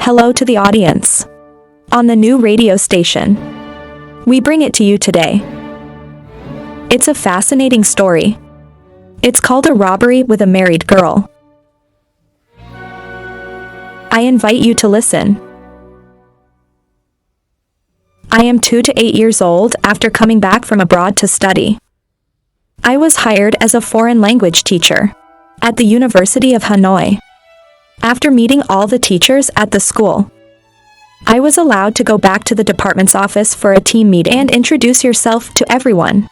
hello to the audience. On the new radio station, we bring it to you today. It's a fascinating story. It's called A Robbery with a Married Girl. I invite you to listen. I am 2 to 8 years old after coming back from abroad to study. I was hired as a foreign language teacher at the University of Hanoi. After meeting all the teachers at the school, I was allowed to go back to the department's office for a team meeting and introduce yourself to everyone.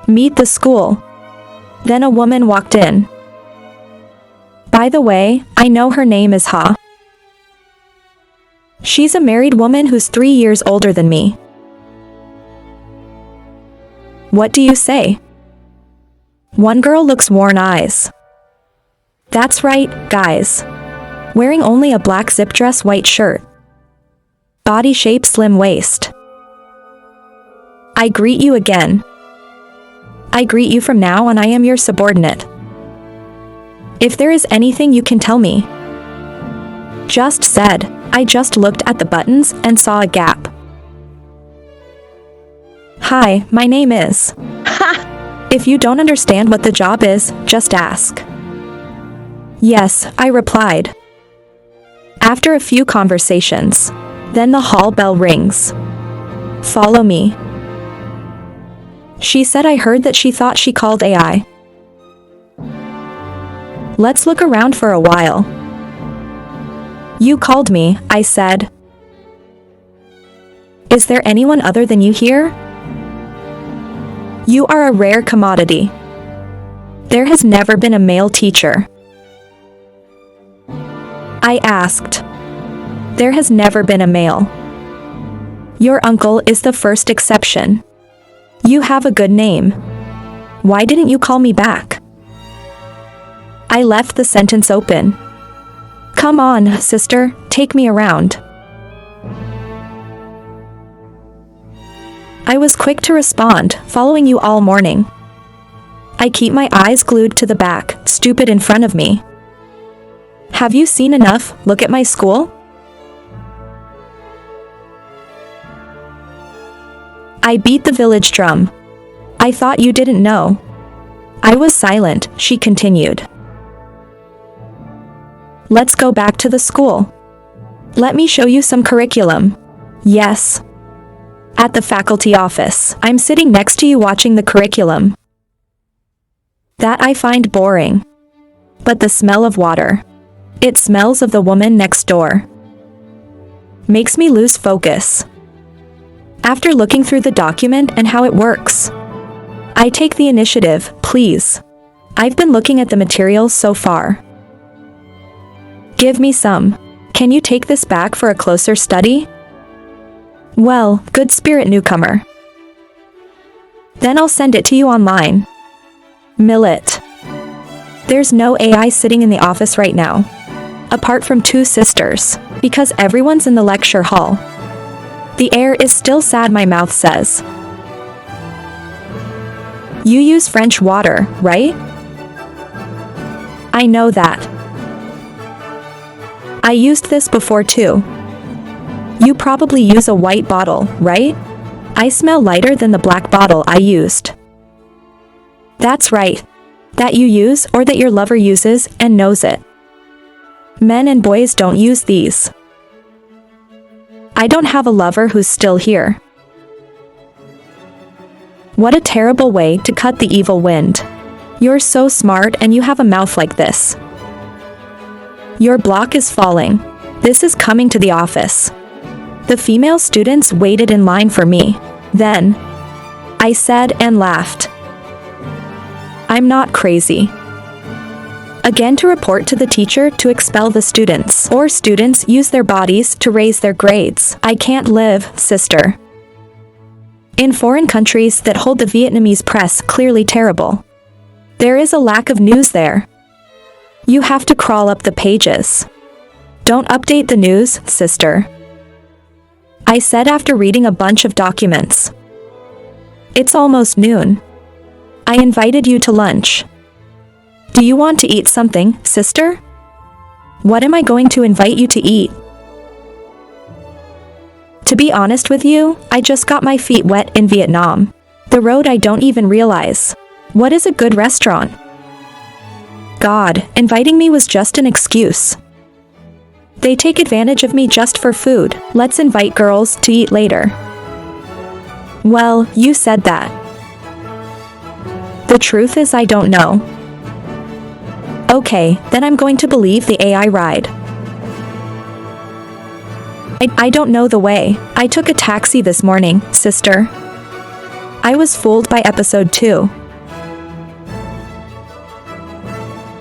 Meet the school. Then a woman walked in. By the way, I know her name is Ha. She's a married woman who's 3 years older than me. What do you say? One girl looks worn eyes. That's right, guys. Wearing only a black zip dress, white shirt. Body shape, slim waist. I greet you again. I greet you from now on. I am your subordinate. If there is anything you can tell me. Just said, I just looked at the buttons and saw a gap. Hi, my name is. Ha! If you don't understand what the job is, just ask. Yes, I replied. After a few conversations, then the hall bell rings. Follow me. She said I heard that she thought she called AI. Let's look around for a while. You called me, I said. Is there anyone other than you here? You are a rare commodity. There has never been a male teacher. I asked. There has never been a male. Your uncle is the first exception. You have a good name. Why didn't you call me back? I left the sentence open. Come on, sister, take me around. I was quick to respond, following you all morning. I keep my eyes glued to the back, stupid in front of me. Have you seen enough? Look at my school. I beat the village drum. I thought you didn't know. I was silent, she continued. Let's go back to the school. Let me show you some curriculum. Yes. At the faculty office, I'm sitting next to you watching the curriculum. That I find boring. But the smell of water. It smells of the woman next door. Makes me lose focus. After looking through the document and how it works, I take the initiative, please. I've been looking at the materials so far. Give me some. Can you take this back for a closer study? Well, good spirit, newcomer. Then I'll send it to you online. Millet. There's no AI sitting in the office right now. Apart from 2 sisters, because everyone's in the lecture hall. The air is still sad, my mouth says. You use French water, right? I know that. I used this before too. You probably use a white bottle, right? I smell lighter than the black bottle I used. That's right. That you use or that your lover uses and knows it. Men and boys don't use these. I don't have a lover who's still here. What a terrible way to cut the evil wind. You're so smart and you have a mouth like this. Your block is falling. This is coming to the office. The female students waited in line for me. Then, I said and laughed. I'm not crazy. Again, to report to the teacher to expel the students, or students use their bodies to raise their grades. I can't live, sister. In foreign countries that hold the Vietnamese press clearly terrible. There is a lack of news there. You have to crawl up the pages. Don't update the news, sister. I said after reading a bunch of documents. It's almost noon. I invited you to lunch. Do you want to eat something, sister? What am I going to invite you to eat? To be honest with you, I just got my feet wet in Vietnam. The road I don't even realize. What is a good restaurant? God, inviting me was just an excuse. They take advantage of me just for food. Let's invite girls to eat later. Well, you said that. The truth is I don't know. Okay, then I'm going to believe the AI ride. I don't know the way. I took a taxi this morning, sister. I was fooled by episode 2.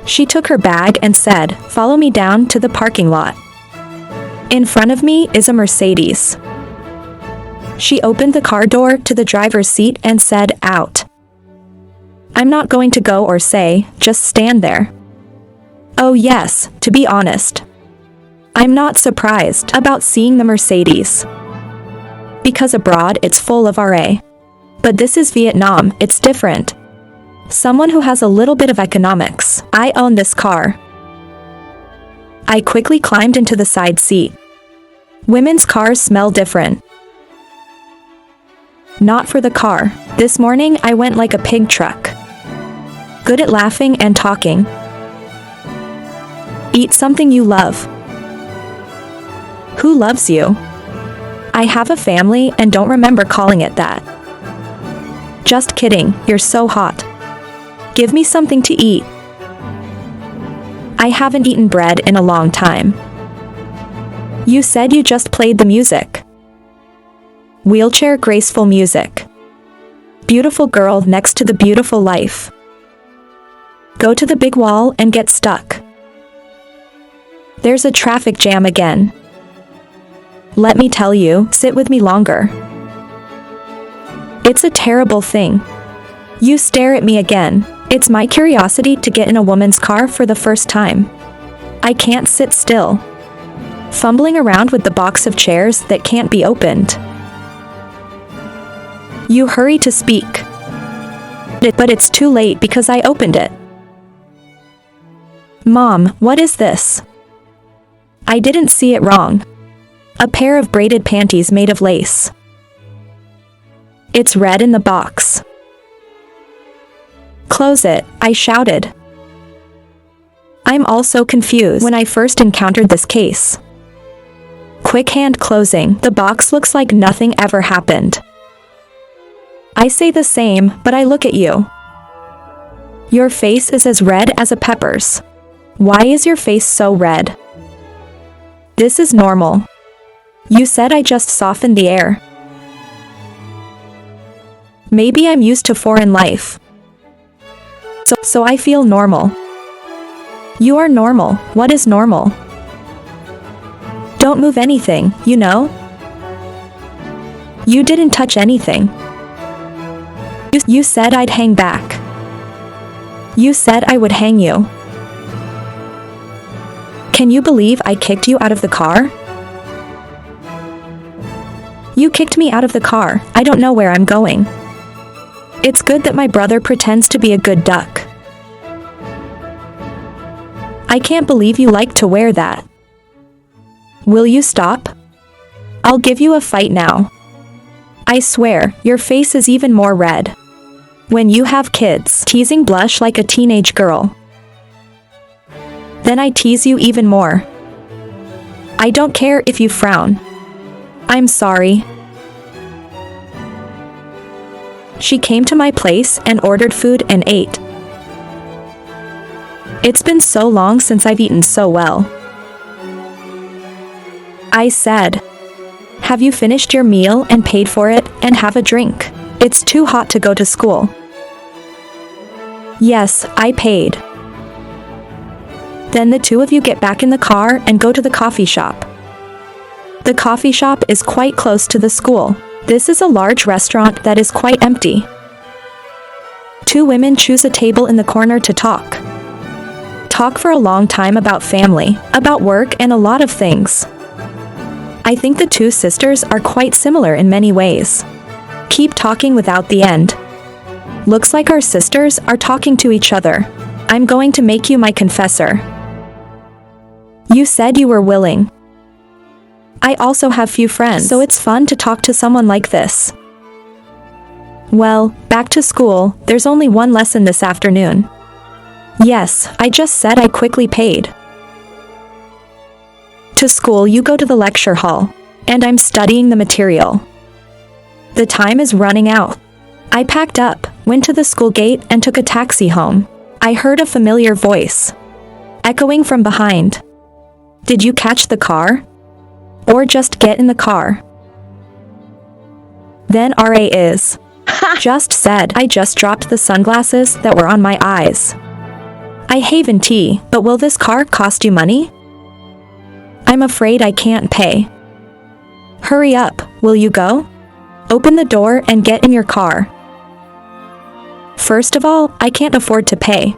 She took her bag and said, "Follow me down to the parking lot." In front of me is a Mercedes. She opened the car door to the driver's seat and said, "Out." I'm not going to go or say, just stand there. Oh yes, to be honest. I'm not surprised about seeing the Mercedes. Because abroad it's full of RA. But this is Vietnam, it's different. Someone who has a little bit of economics. I own this car. I quickly climbed into the side seat. Women's cars smell different. Not for the car. This morning I went like a pig truck. Good at laughing and talking. Eat something you love. Who loves you? I have a family and don't remember calling it that. Just kidding, you're so hot. Give me something to eat. I haven't eaten bread in a long time. You said you just played the music. Wheelchair graceful music. Beautiful girl next to the beautiful life. Go to the big wall and get stuck. There's a traffic jam again. Let me tell you, sit with me longer. It's a terrible thing. You stare at me again. It's my curiosity to get in a woman's car for the first time. I can't sit still. Fumbling around with the box of chairs that can't be opened. You hurry to speak. But it's too late because I opened it. Mom, what is this? I didn't see it wrong. A pair of braided panties made of lace. It's red in the box. Close it, I shouted. I'm also confused when I first encountered this case. Quick hand closing, the box looks like nothing ever happened. I say the same, but I look at you. Your face is as red as a pepper's. Why is your face so red? This is normal. You said I just softened the air. Maybe I'm used to foreign life. So I feel normal. You are normal. What is normal? Don't move anything, you know? You didn't touch anything. You said I'd hang back. You said I would hang you. Can you believe I kicked you out of the car? You kicked me out of the car. I don't know where I'm going. It's good that my brother pretends to be a good duck. I can't believe you like to wear that. Will you stop? I'll give you a fight now. I swear, your face is even more red. When you have kids, teasing blush like a teenage girl. Then I tease you even more. I don't care if you frown. I'm sorry. She came to my place and ordered food and ate. It's been so long since I've eaten so well. I said, "Have you finished your meal and paid for it and have a drink? It's too hot to go to school." Yes, I paid. Then the two of you get back in the car and go to the coffee shop. The coffee shop is quite close to the school. This is a large restaurant that is quite empty. Two women choose a table in the corner to talk. Talk for a long time about family, about work, and a lot of things. I think the two sisters are quite similar in many ways. Keep talking without the end. Looks like our sisters are talking to each other. I'm going to make you my confessor. You said you were willing. I also have few friends, so it's fun to talk to someone like this. Well, back to school, there's only one lesson this afternoon. Yes, I just said I quickly paid. To school you go to the lecture hall, and I'm studying the material. The time is running out. I packed up, went to the school gate and took a taxi home. I heard a familiar voice, echoing from behind. Did you catch the car? Or just get in the car? Then RA is. Just said I just dropped the sunglasses that were on my eyes. I haven tea, but will this car cost you money? I'm afraid I can't pay. Hurry up, will you go? Open the door and get in your car. First of all, I can't afford to pay.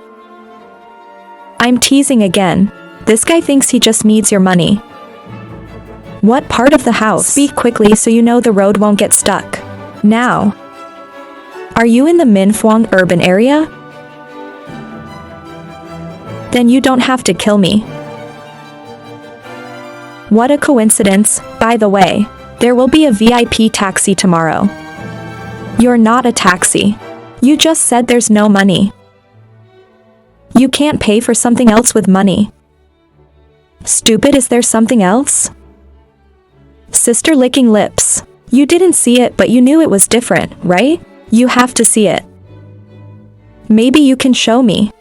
I'm teasing again. This guy thinks he just needs your money. What part of the house? Speak quickly so you know the road won't get stuck. Now. Are you in the Min Phuong urban area? Then you don't have to kill me. What a coincidence, by the way. There will be a VIP taxi tomorrow. You're not a taxi. You just said there's no money. You can't pay for something else with money. Stupid, is there something else? Sister licking lips. You didn't see it, but you knew it was different, right? You have to see it. Maybe you can show me.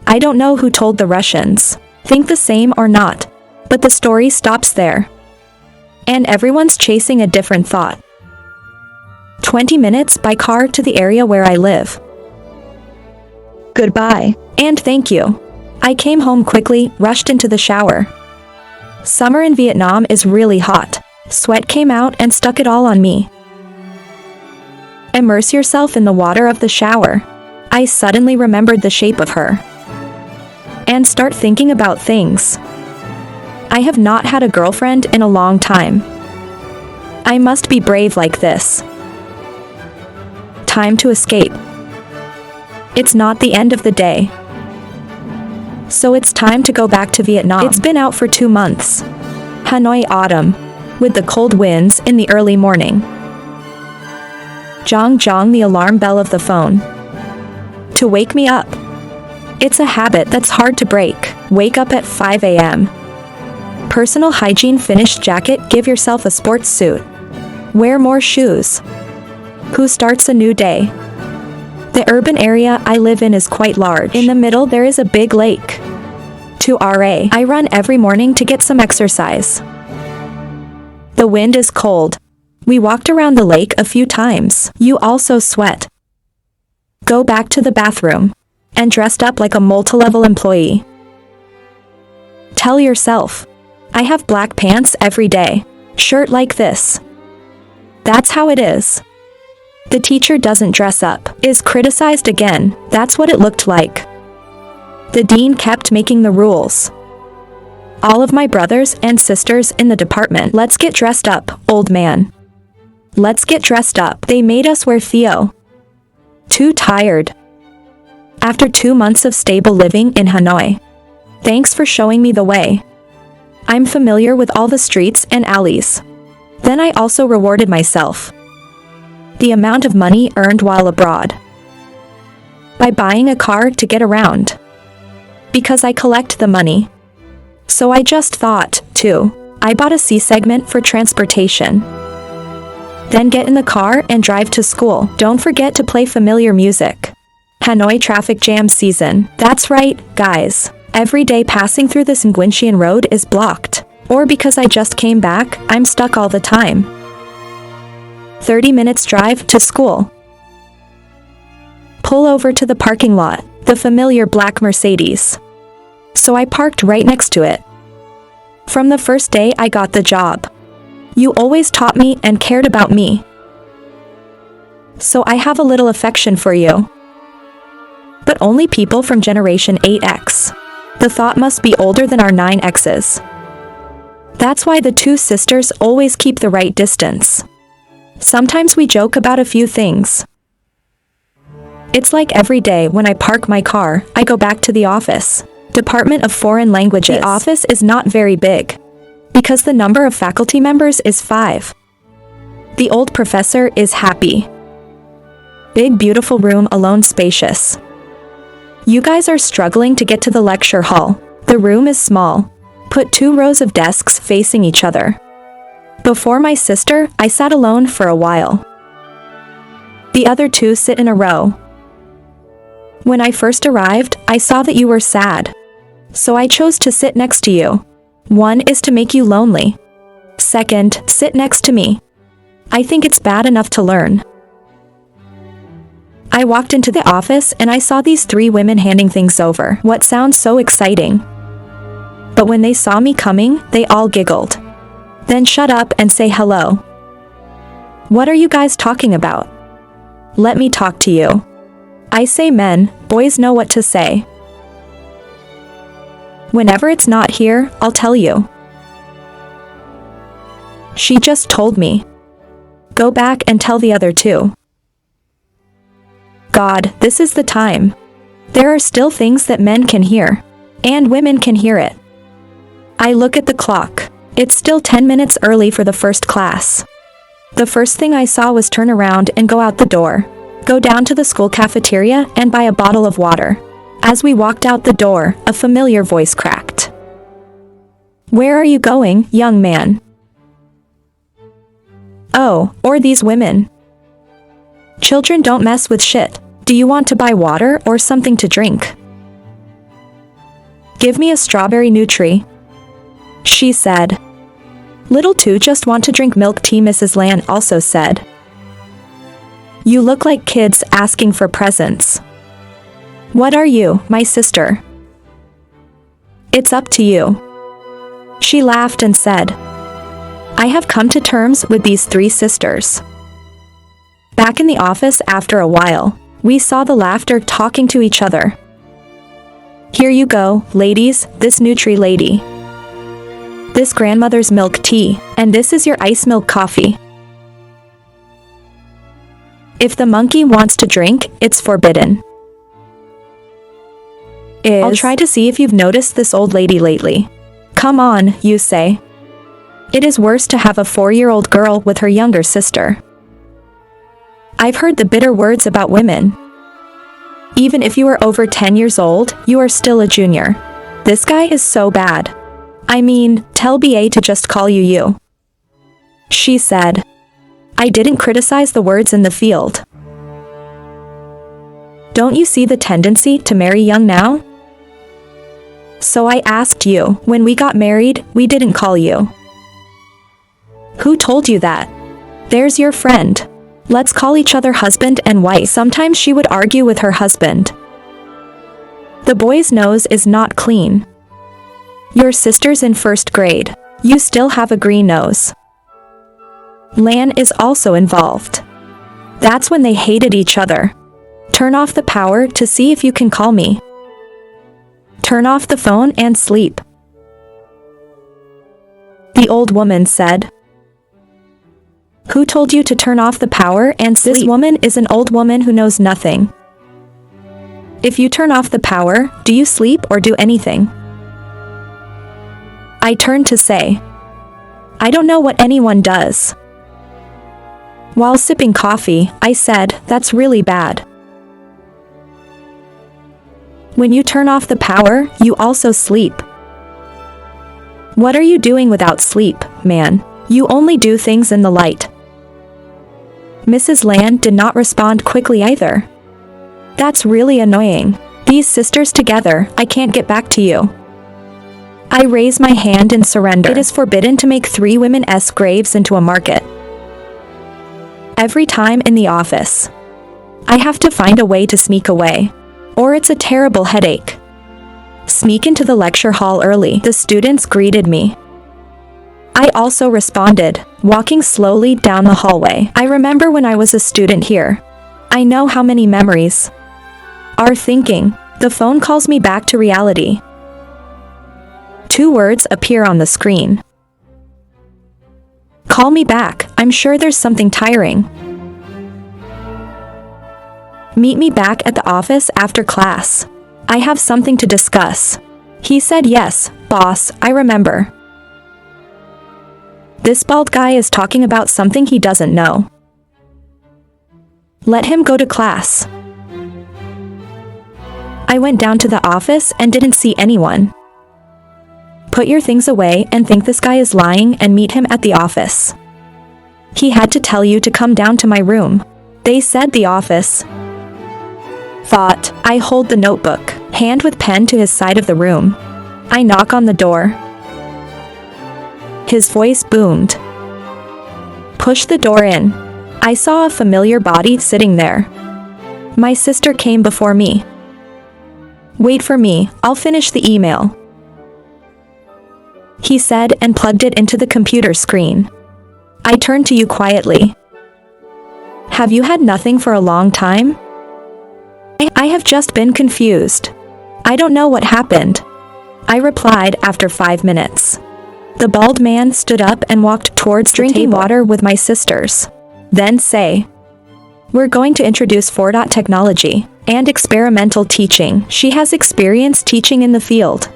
I don't know who told the Russians. Think the same or not. But the story stops there. And everyone's chasing a different thought. 20 minutes by car to the area where I live. Goodbye. And thank you. I came home quickly, rushed into the shower. Summer in Vietnam is really hot. Sweat came out and stuck it all on me. Immerse yourself in the water of the shower. I suddenly remembered the shape of her. And start thinking about things. I have not had a girlfriend in a long time. I must be brave like this. Time to escape. It's not the end of the day. So it's time to go back to Vietnam. It's been out for 2 months. Hanoi autumn, with the cold winds in the early morning. Jong jong, the alarm bell of the phone. To wake me up. It's a habit that's hard to break. Wake up at 5 a.m. Personal hygiene, finished jacket, give yourself a sports suit. Wear more shoes. Who starts a new day? The urban area I live in is quite large. In the middle there is a big lake. To RA, I run every morning to get some exercise. The wind is cold. We walked around the lake a few times. You also sweat. Go back to the bathroom. And dressed up like a multi-level employee. Tell yourself. I have black pants every day. Shirt like this. That's how it is. The teacher doesn't dress up. Is criticized again. That's what it looked like. The dean kept making the rules. All of my brothers and sisters in the department. Let's get dressed up, old man. Let's get dressed up. They made us wear Theo. Too tired. After 2 months of stable living in Hanoi. Thanks for showing me the way. I'm familiar with all the streets and alleys. Then I also rewarded myself. The amount of money earned while abroad. By buying a car to get around. Because I collect the money. So I just thought, too. I bought a C segment for transportation. Then get in the car and drive to school. Don't forget to play familiar music. Hanoi traffic jam season. That's right, guys. Every day passing through this Nguyen road is blocked. Or because I just came back, I'm stuck all the time. 30 minutes drive to school. Pull over to the parking lot, the familiar black Mercedes. So I parked right next to it. From the first day I got the job. You always taught me and cared about me. So I have a little affection for you. But only people from generation 8X. The thought must be older than our 9Xs. That's why the two sisters always keep the right distance. Sometimes we joke about a few things. It's like every day when I park my car, I go back to the office. Department of Foreign Languages. The office is not very big. because the number of faculty members is 5. The old professor is happy. Big beautiful room alone spacious. You guys are struggling to get to the lecture hall. The room is small. Put 2 rows of desks facing each other. Before my sister, I sat alone for a while. The other 2 sit in a row. When I first arrived, I saw that you were sad. So I chose to sit next to you. 1 is to make you lonely. 2nd, sit next to me. I think it's bad enough to learn. I walked into the office and I saw these 3 women handing things over. What sounds so exciting. But when they saw me coming, they all giggled. Then shut up and say hello. What are you guys talking about? Let me talk to you. I say men, boys know what to say. Whenever it's not here, I'll tell you. She just told me. Go back and tell the other 2. God, this is the time. There are still things that men can hear. And women can hear it. I look at the clock. It's still 10 minutes early for the first class. The first thing I saw was turn around and go out the door. Go down to the school cafeteria and buy a bottle of water. As we walked out the door, a familiar voice cracked. Where are you going, young man? Oh, or these women. Children don't mess with shit. Do you want to buy water or something to drink? Give me a strawberry Nutri. She said. Little 2 just want to drink milk tea, Mrs. Land also said. You look like kids asking for presents. What are you, my sister? It's up to you. She laughed and said, I have come to terms with these 3 sisters. Back in the office after a while, we saw the laughter talking to each other. Here you go, ladies, this Nutri lady. This grandmother's milk tea, and this is your ice milk coffee. If the monkey wants to drink, it's forbidden. I'll try to see if you've noticed this old lady lately. Come on, you say. It is worse to have a 4-year-old girl with her younger sister. I've heard the bitter words about women. Even if you are over 10 years old, you are still a junior. This guy is so bad. I mean, tell BA to just call you you. She said. I didn't criticize the words in the field. Don't you see the tendency to marry young now? So I asked you, when we got married, we didn't call you. Who told you that? There's your friend. Let's call each other husband and wife. Sometimes she would argue with her husband. The boy's nose is not clean. Your sister's in 1st grade. You still have a green nose. Lan is also involved. That's when they hated each other. Turn off the power to see if you can call me. Turn off the phone and sleep. The old woman said. Who told you to turn off the power and sleep? This woman is an old woman who knows nothing. If you turn off the power, do you sleep or do anything? I turned to say. I don't know what anyone does. While sipping coffee, I said, that's really bad. When you turn off the power, you also sleep. What are you doing without sleep, man? You only do things in the light. Mrs. Land did not respond quickly either. That's really annoying. These sisters together, I can't get back to you. I raise my hand in surrender. It is forbidden to make 3 women's graves into a market. Every time in the office, I have to find a way to sneak away, or it's a terrible headache. Sneak into the lecture hall early. The students greeted me. I also responded, walking slowly down the hallway. I remember when I was a student here. I know how many memories are thinking. The phone calls me back to reality. 2 words appear on the screen. Call me back, I'm sure there's something tiring. Meet me back at the office after class. I have something to discuss. He said yes, boss, I remember. This bald guy is talking about something he doesn't know. Let him go to class. I went down to the office and didn't see anyone. Put your things away and think this guy is lying and meet him at the office. He had to tell you to come down to my room. They said the office. Thought. I hold the notebook, hand with pen to his side of the room. I knock on the door. His voice boomed. Push the door in. I saw a familiar body sitting there. My sister came before me. Wait for me, I'll finish the email, he said and plugged it into the computer screen. I turned to you quietly. Have you had nothing for a long time? I have just been confused. I don't know what happened, I replied after 5 minutes. The bald man stood up and walked towards drinking water with my sisters. Then say, we're going to introduce 4. Technology and experimental teaching. She has experience teaching in the field.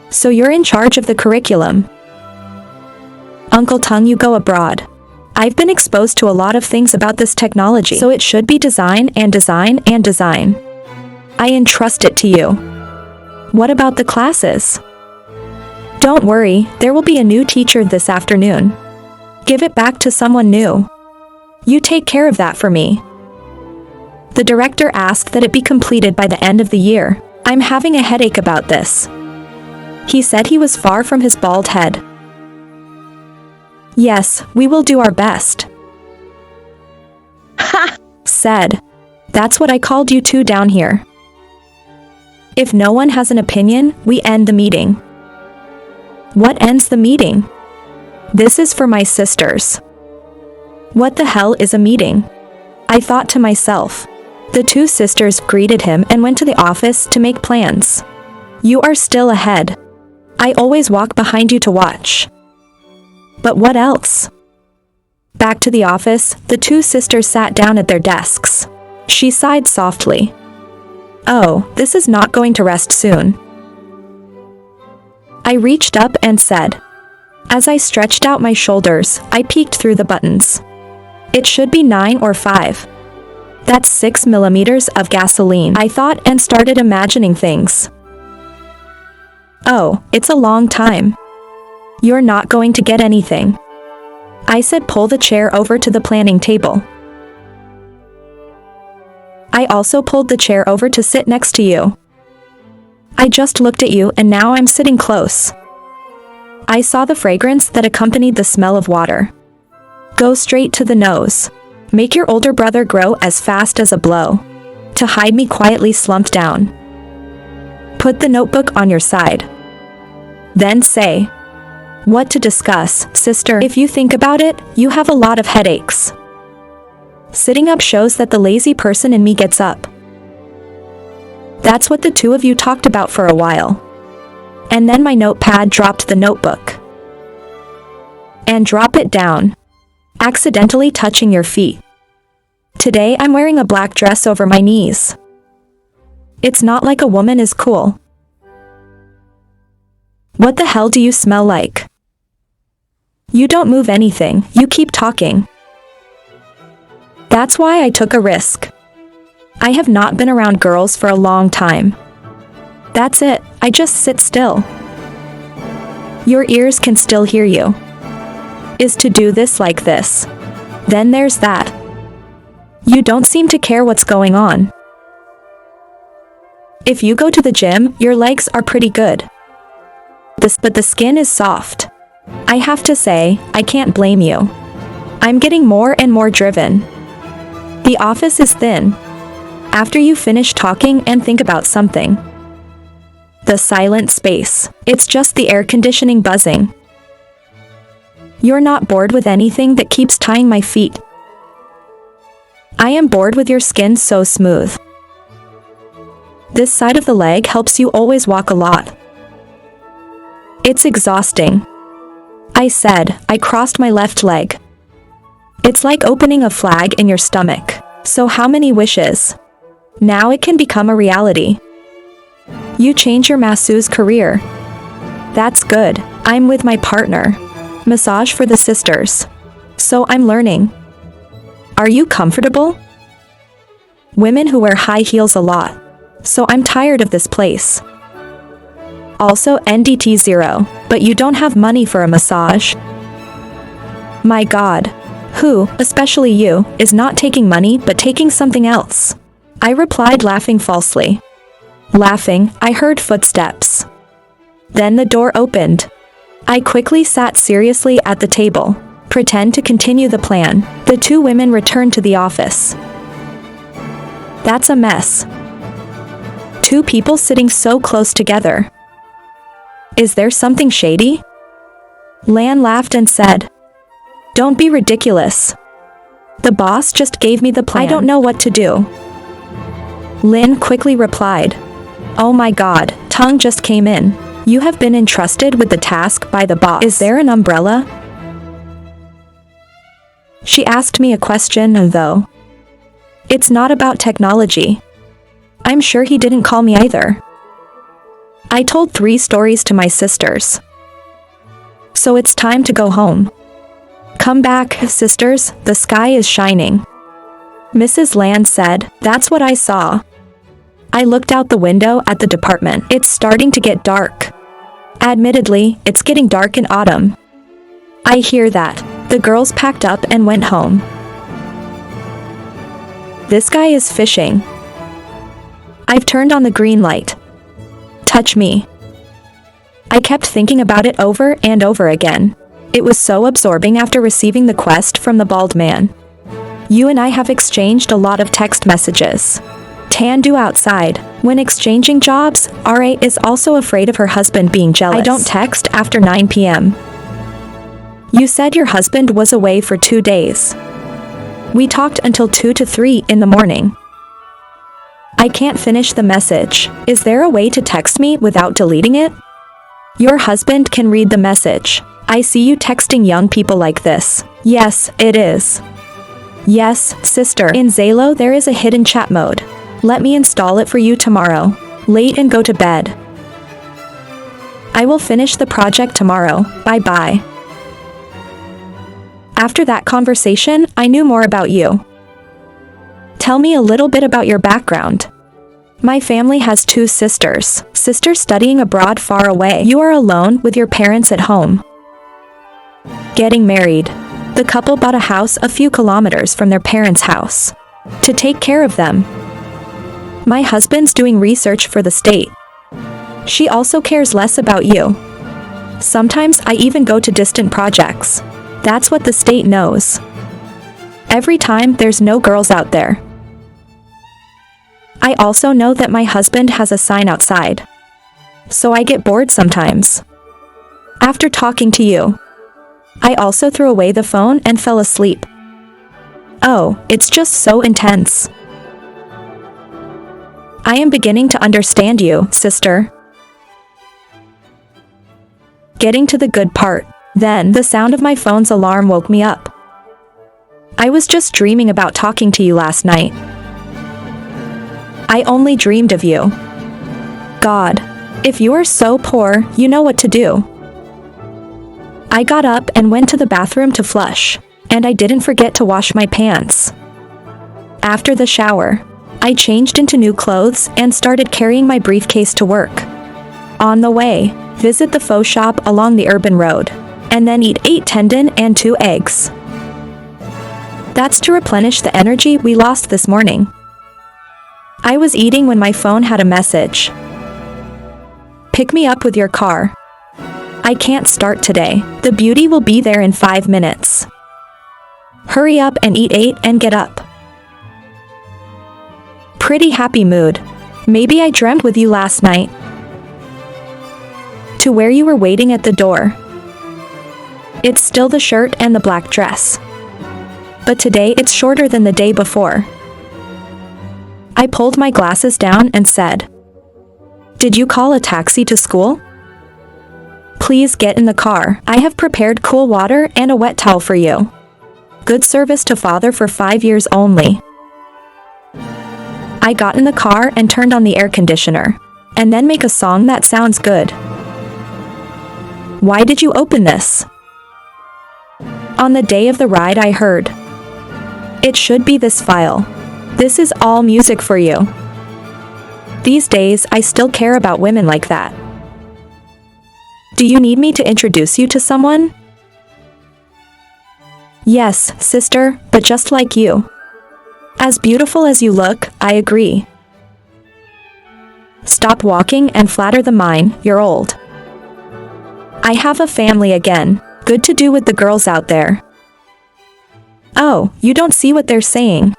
So you're in charge of the curriculum. Uncle Tung, you go abroad. I've been exposed to a lot of things about this technology, so it should be design and design and design. I entrust it to you. What about the classes? Don't worry, there will be a new teacher this afternoon. Give it back to someone new. You take care of that for me. The director asked that it be completed by the end of the year. I'm having a headache about this. He said he was far from his bald head. Yes, we will do our best. Ha! Said. That's what I called you two down here. If no one has an opinion, we end the meeting. What ends the meeting? This is for my sisters. What the hell is a meeting? I thought to myself. The 2 sisters greeted him and went to the office to make plans. You are still ahead. I always walk behind you to watch. But what else? Back to the office, the 2 sisters sat down at their desks. She sighed softly. Oh, this is not going to rest soon. I reached up and said. As I stretched out my shoulders, I peeked through the buttons. It should be 9 or 5. That's 6 millimeters of gasoline, I thought, and started imagining things. Oh, it's a long time. You're not going to get anything. I said, pull the chair over to the planning table. I also pulled the chair over to sit next to you. I just looked at you and now I'm sitting close. I saw the fragrance that accompanied the smell of water. Go straight to the nose. Make your older brother grow as fast as a blow. To hide me quietly slumped down. Put the notebook on your side. Then say. What to discuss, sister? If you think about it, you have a lot of headaches. Sitting up shows that the lazy person in me gets up. That's what the 2 of you talked about for a while. And then my notepad dropped the notebook. And drop it down. Accidentally touching your feet. Today I'm wearing a black dress over my knees. It's not like a woman is cool. What the hell do you smell like? You don't move anything, you keep talking. That's why I took a risk. I have not been around girls for a long time. That's it, I just sit still. Your ears can still hear you. Is to do this like this. Then there's that. You don't seem to care what's going on. If you go to the gym, your legs are pretty good. But the skin is soft. I have to say, I can't blame you. I'm getting more and more driven. The office is thin. After you finish talking and think about something. The silent space. It's just the air conditioning buzzing. You're not bored with anything that keeps tying my feet. I am bored with your skin so smooth. This side of the leg helps you always walk a lot. It's exhausting. I said, I crossed my left leg. It's like opening a flag in your stomach. So how many wishes? Now it can become a reality. You change your masseuse's career. That's good. I'm with my partner. Massage for the sisters. So I'm learning. Are you comfortable? Women who wear high heels a lot. So I'm tired of this place. Also NDT 0, but you don't have money for a massage. My God. Who, especially you, is not taking money but taking something else? I replied, laughing falsely. Laughing, I heard footsteps. Then the door opened. I quickly sat seriously at the table. Pretend to continue the plan. The two women returned to the office. That's a mess. Two people sitting so close together. Is there something shady? Lan laughed and said, Don't be ridiculous. The boss just gave me the plan. I don't know what to do. Lin quickly replied, Oh my God, Tong just came in. You have been entrusted with the task by the boss. Is there an umbrella? She asked me a question, though. It's not about technology. I'm sure he didn't call me either. I told 3 stories to my sisters. So it's time to go home. Come back, sisters, the sky is shining. Mrs. Land said, That's what I saw. I looked out the window at the department. It's starting to get dark. Admittedly, it's getting dark in autumn. I hear that. The girls packed up and went home. This guy is fishing. I've turned on the green light. Touch me. I kept thinking about it over and over again. It was so absorbing after receiving the quest from the bald man. You and I have exchanged a lot of text messages. Tandu outside. When exchanging jobs, RA is also afraid of her husband being jealous. I don't text after 9 p.m. You said your husband was away for 2 days. We talked until 2 to 3 in the morning. I can't finish the message. Is there a way to text me without deleting it? Your husband can read the message. I see you texting young people like this. Yes, it is. Yes, sister. In Zalo there is a hidden chat mode. Let me install it for you tomorrow. Late and go to bed. I will finish the project tomorrow. Bye-bye. After that conversation, I knew more about you. Tell me a little bit about your background. My family has 2 sisters. Sister studying abroad far away. You are alone with your parents at home. Getting married. The couple bought a house a few kilometers from their parents' house. To take care of them. My husband's doing research for the state. She also cares less about you. Sometimes I even go to distant projects. That's what the state knows. Every time there's no girls out there. I also know that my husband has a sign outside. So I get bored sometimes. After talking to you, I also threw away the phone and fell asleep. Oh, it's just so intense. I am beginning to understand you, sister. Getting to the good part. Then, the sound of my phone's alarm woke me up. I was just dreaming about talking to you last night. I only dreamed of you. God, if you are so poor, you know what to do. I got up and went to the bathroom to flush, and I didn't forget to wash my pants. After the shower, I changed into new clothes and started carrying my briefcase to work. On the way, visit the pho shop along the urban road. And then eat 8 tendon and 2 eggs. That's to replenish the energy we lost this morning. I was eating when my phone had a message. Pick me up with your car. I can't start today. The beauty will be there in 5 minutes. Hurry up and eat 8 and get up. Pretty happy mood. Maybe I dreamt with you last night. To where you were waiting at the door. It's still the shirt and the black dress. But today it's shorter than the day before. I pulled my glasses down and said, Did you call a taxi to school? Please get in the car. I have prepared cool water and a wet towel for you. Good service to father for 5 years only. I got in the car and turned on the air conditioner. And then make a song that sounds good. Why did you open this? On the day of the ride I heard. It should be this file. This is all music for you. These days, I still care about women like that. Do you need me to introduce you to someone? Yes, sister, but just like you. As beautiful as you look, I agree. Stop walking and flatter the mine, you're old. I have a family again. Good to do with the girls out there. Oh, you don't see what they're saying.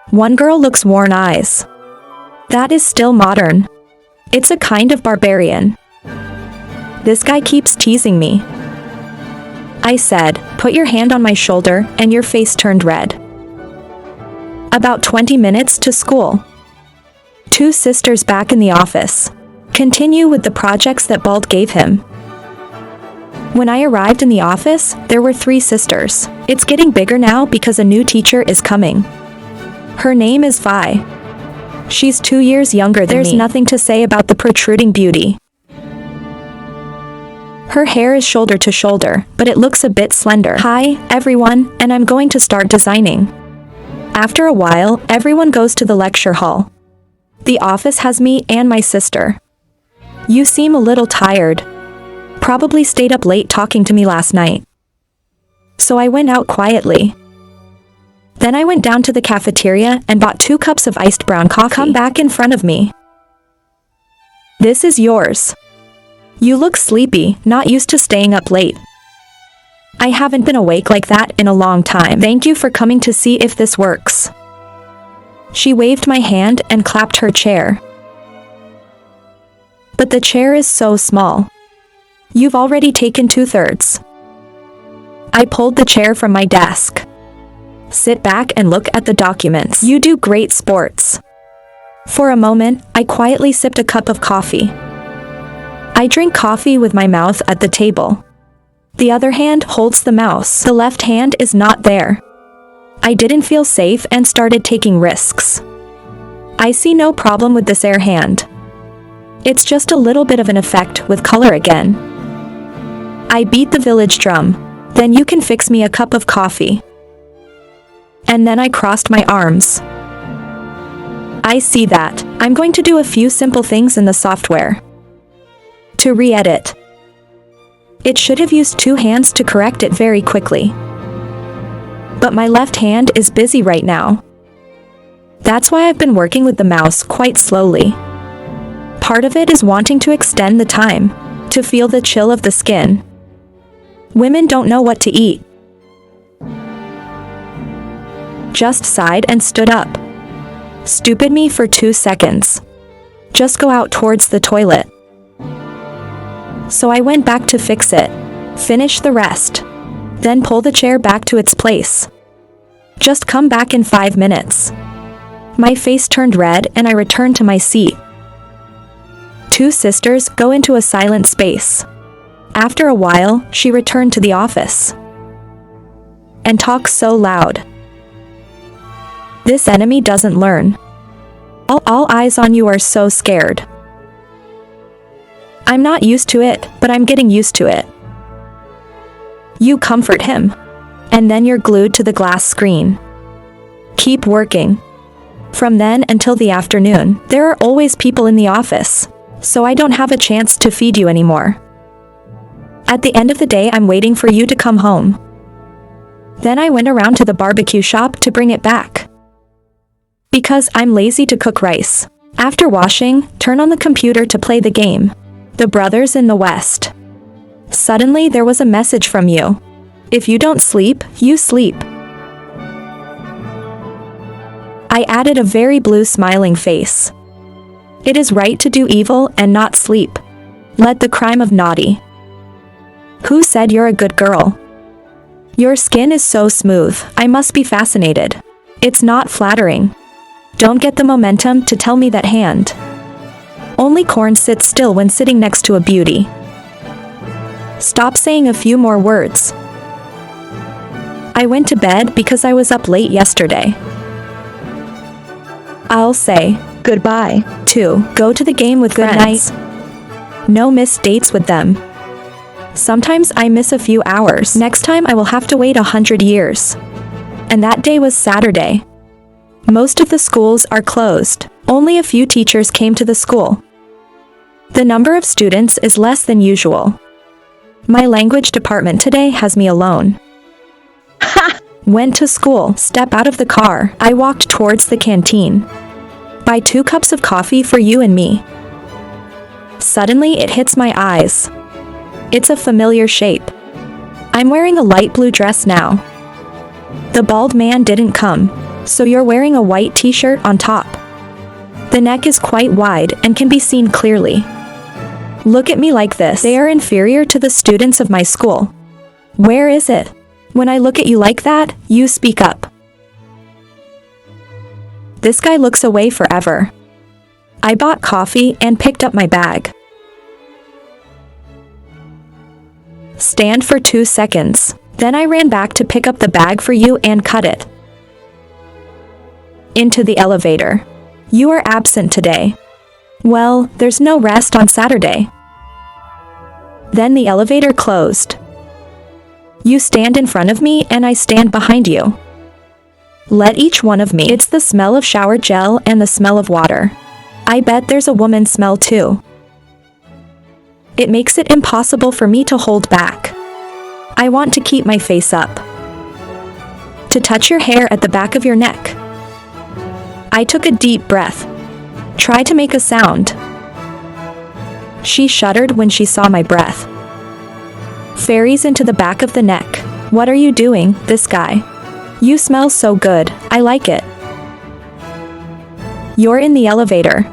One girl looks worn eyes. That is still modern. It's a kind of barbarian. This guy keeps teasing me. I said, put your hand on my shoulder, and your face turned red. About 20 minutes to school. 2 sisters back in the office. Continue with the projects that Bald gave him. When I arrived in the office, there were 3 sisters. It's getting bigger now because a new teacher is coming. Her name is Vi. She's 2 years younger than me. There's nothing to say about the protruding beauty. Her hair is shoulder to shoulder, but it looks a bit slender. Hi, everyone, and I'm going to start designing. After a while, everyone goes to the lecture hall. The office has me and my sister. You seem a little tired. Probably stayed up late talking to me last night. So I went out quietly. Then I went down to the cafeteria and bought 2 cups of iced brown coffee. Come back in front of me. This is yours. You look sleepy, not used to staying up late. I haven't been awake like that in a long time. Thank you for coming to see if this works. She waved my hand and clapped her chair. But the chair is so small. You've already taken 2/3. I pulled the chair from my desk. Sit back and look at the documents. You do great sports. For a moment, I quietly sipped a cup of coffee. I drink coffee with my mouth at the table. The other hand holds the mouse. The left hand is not there. I didn't feel safe and started taking risks. I see no problem with this air hand. It's just a little bit of an effect with color again. I beat the village drum. Then you can fix me a cup of coffee. And then I crossed my arms. I see that. I'm going to do a few simple things in the software. To re-edit. It should have used 2 hands to correct it very quickly. But my left hand is busy right now. That's why I've been working with the mouse quite slowly. Part of it is wanting to extend the time, to feel the chill of the skin. Women don't know what to eat. Just sighed and stood up. Stupid me for 2 seconds. Just go out towards the toilet. So I went back to fix it. Finish the rest. Then pull the chair back to its place. Just come back in 5 minutes. My face turned red and I returned to my seat. 2 sisters go into a silent space. After a while, she returned to the office. And talks so loud. This enemy doesn't learn. All eyes on you are so scared. I'm not used to it, but I'm getting used to it. You comfort him. And then you're glued to the glass screen. Keep working. From then until the afternoon, there are always people in the office, so I don't have a chance to feed you anymore. At the end of the day, I'm waiting for you to come home. Then I went around to the barbecue shop to bring it back. Because I'm lazy to cook rice. After washing, turn on the computer to play the game. The Brothers in the West. Suddenly there was a message from you. If you don't sleep, you sleep. I added a very blue smiling face. It is right to do evil and not sleep. Let the crime of naughty. Who said you're a good girl? Your skin is so smooth, I must be fascinated. It's not flattering. Don't get the momentum to tell me that hand. Only corn sits still when sitting next to a beauty. Stop saying a few more words. I went to bed because I was up late yesterday. I'll say goodbye. 2. Go to the game with friends. Good night. No missed dates with them. Sometimes I miss a few hours. Next time I will have to wait 100 years. And that day was Saturday. Most of the schools are closed. Only a few teachers came to the school. The number of students is less than usual. My language department today has me alone. Ha! Went to school. Step out of the car. I walked towards the canteen. Buy 2 cups of coffee for you and me. Suddenly it hits my eyes. It's a familiar shape. I'm wearing a light blue dress now. The bald man didn't come, so you're wearing a white t-shirt on top. The neck is quite wide and can be seen clearly. Look at me like this. They are inferior to the students of my school. Where is it? When I look at you like that, you speak up. This guy looks away forever. I bought coffee and picked up my bag. Stand for 2 seconds. Then I ran back to pick up the bag for you and cut it. Into the elevator. You are absent today. Well, there's no rest on Saturday. Then the elevator closed. You stand in front of me and I stand behind you. Let each one of me. It's the smell of shower gel and the smell of water. I bet there's a woman smell too. It makes it impossible for me to hold back. I want to keep my face up. To touch your hair at the back of your neck. I took a deep breath. Try to make a sound. She shuddered when she saw my breath. Fairies into the back of the neck. What are you doing, this guy? You smell so good, I like it. You're in the elevator.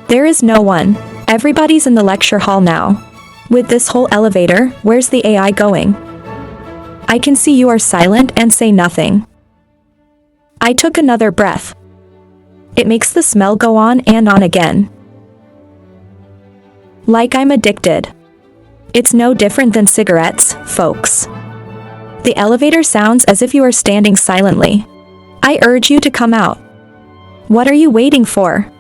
There is no one. Everybody's in the lecture hall now. With this whole elevator, where's the AI going? I can see you are silent and say nothing. I took another breath. It makes the smell go on and on again. Like I'm addicted. It's no different than cigarettes, folks. The elevator sounds as if you are standing silently. I urge you to come out. What are you waiting for?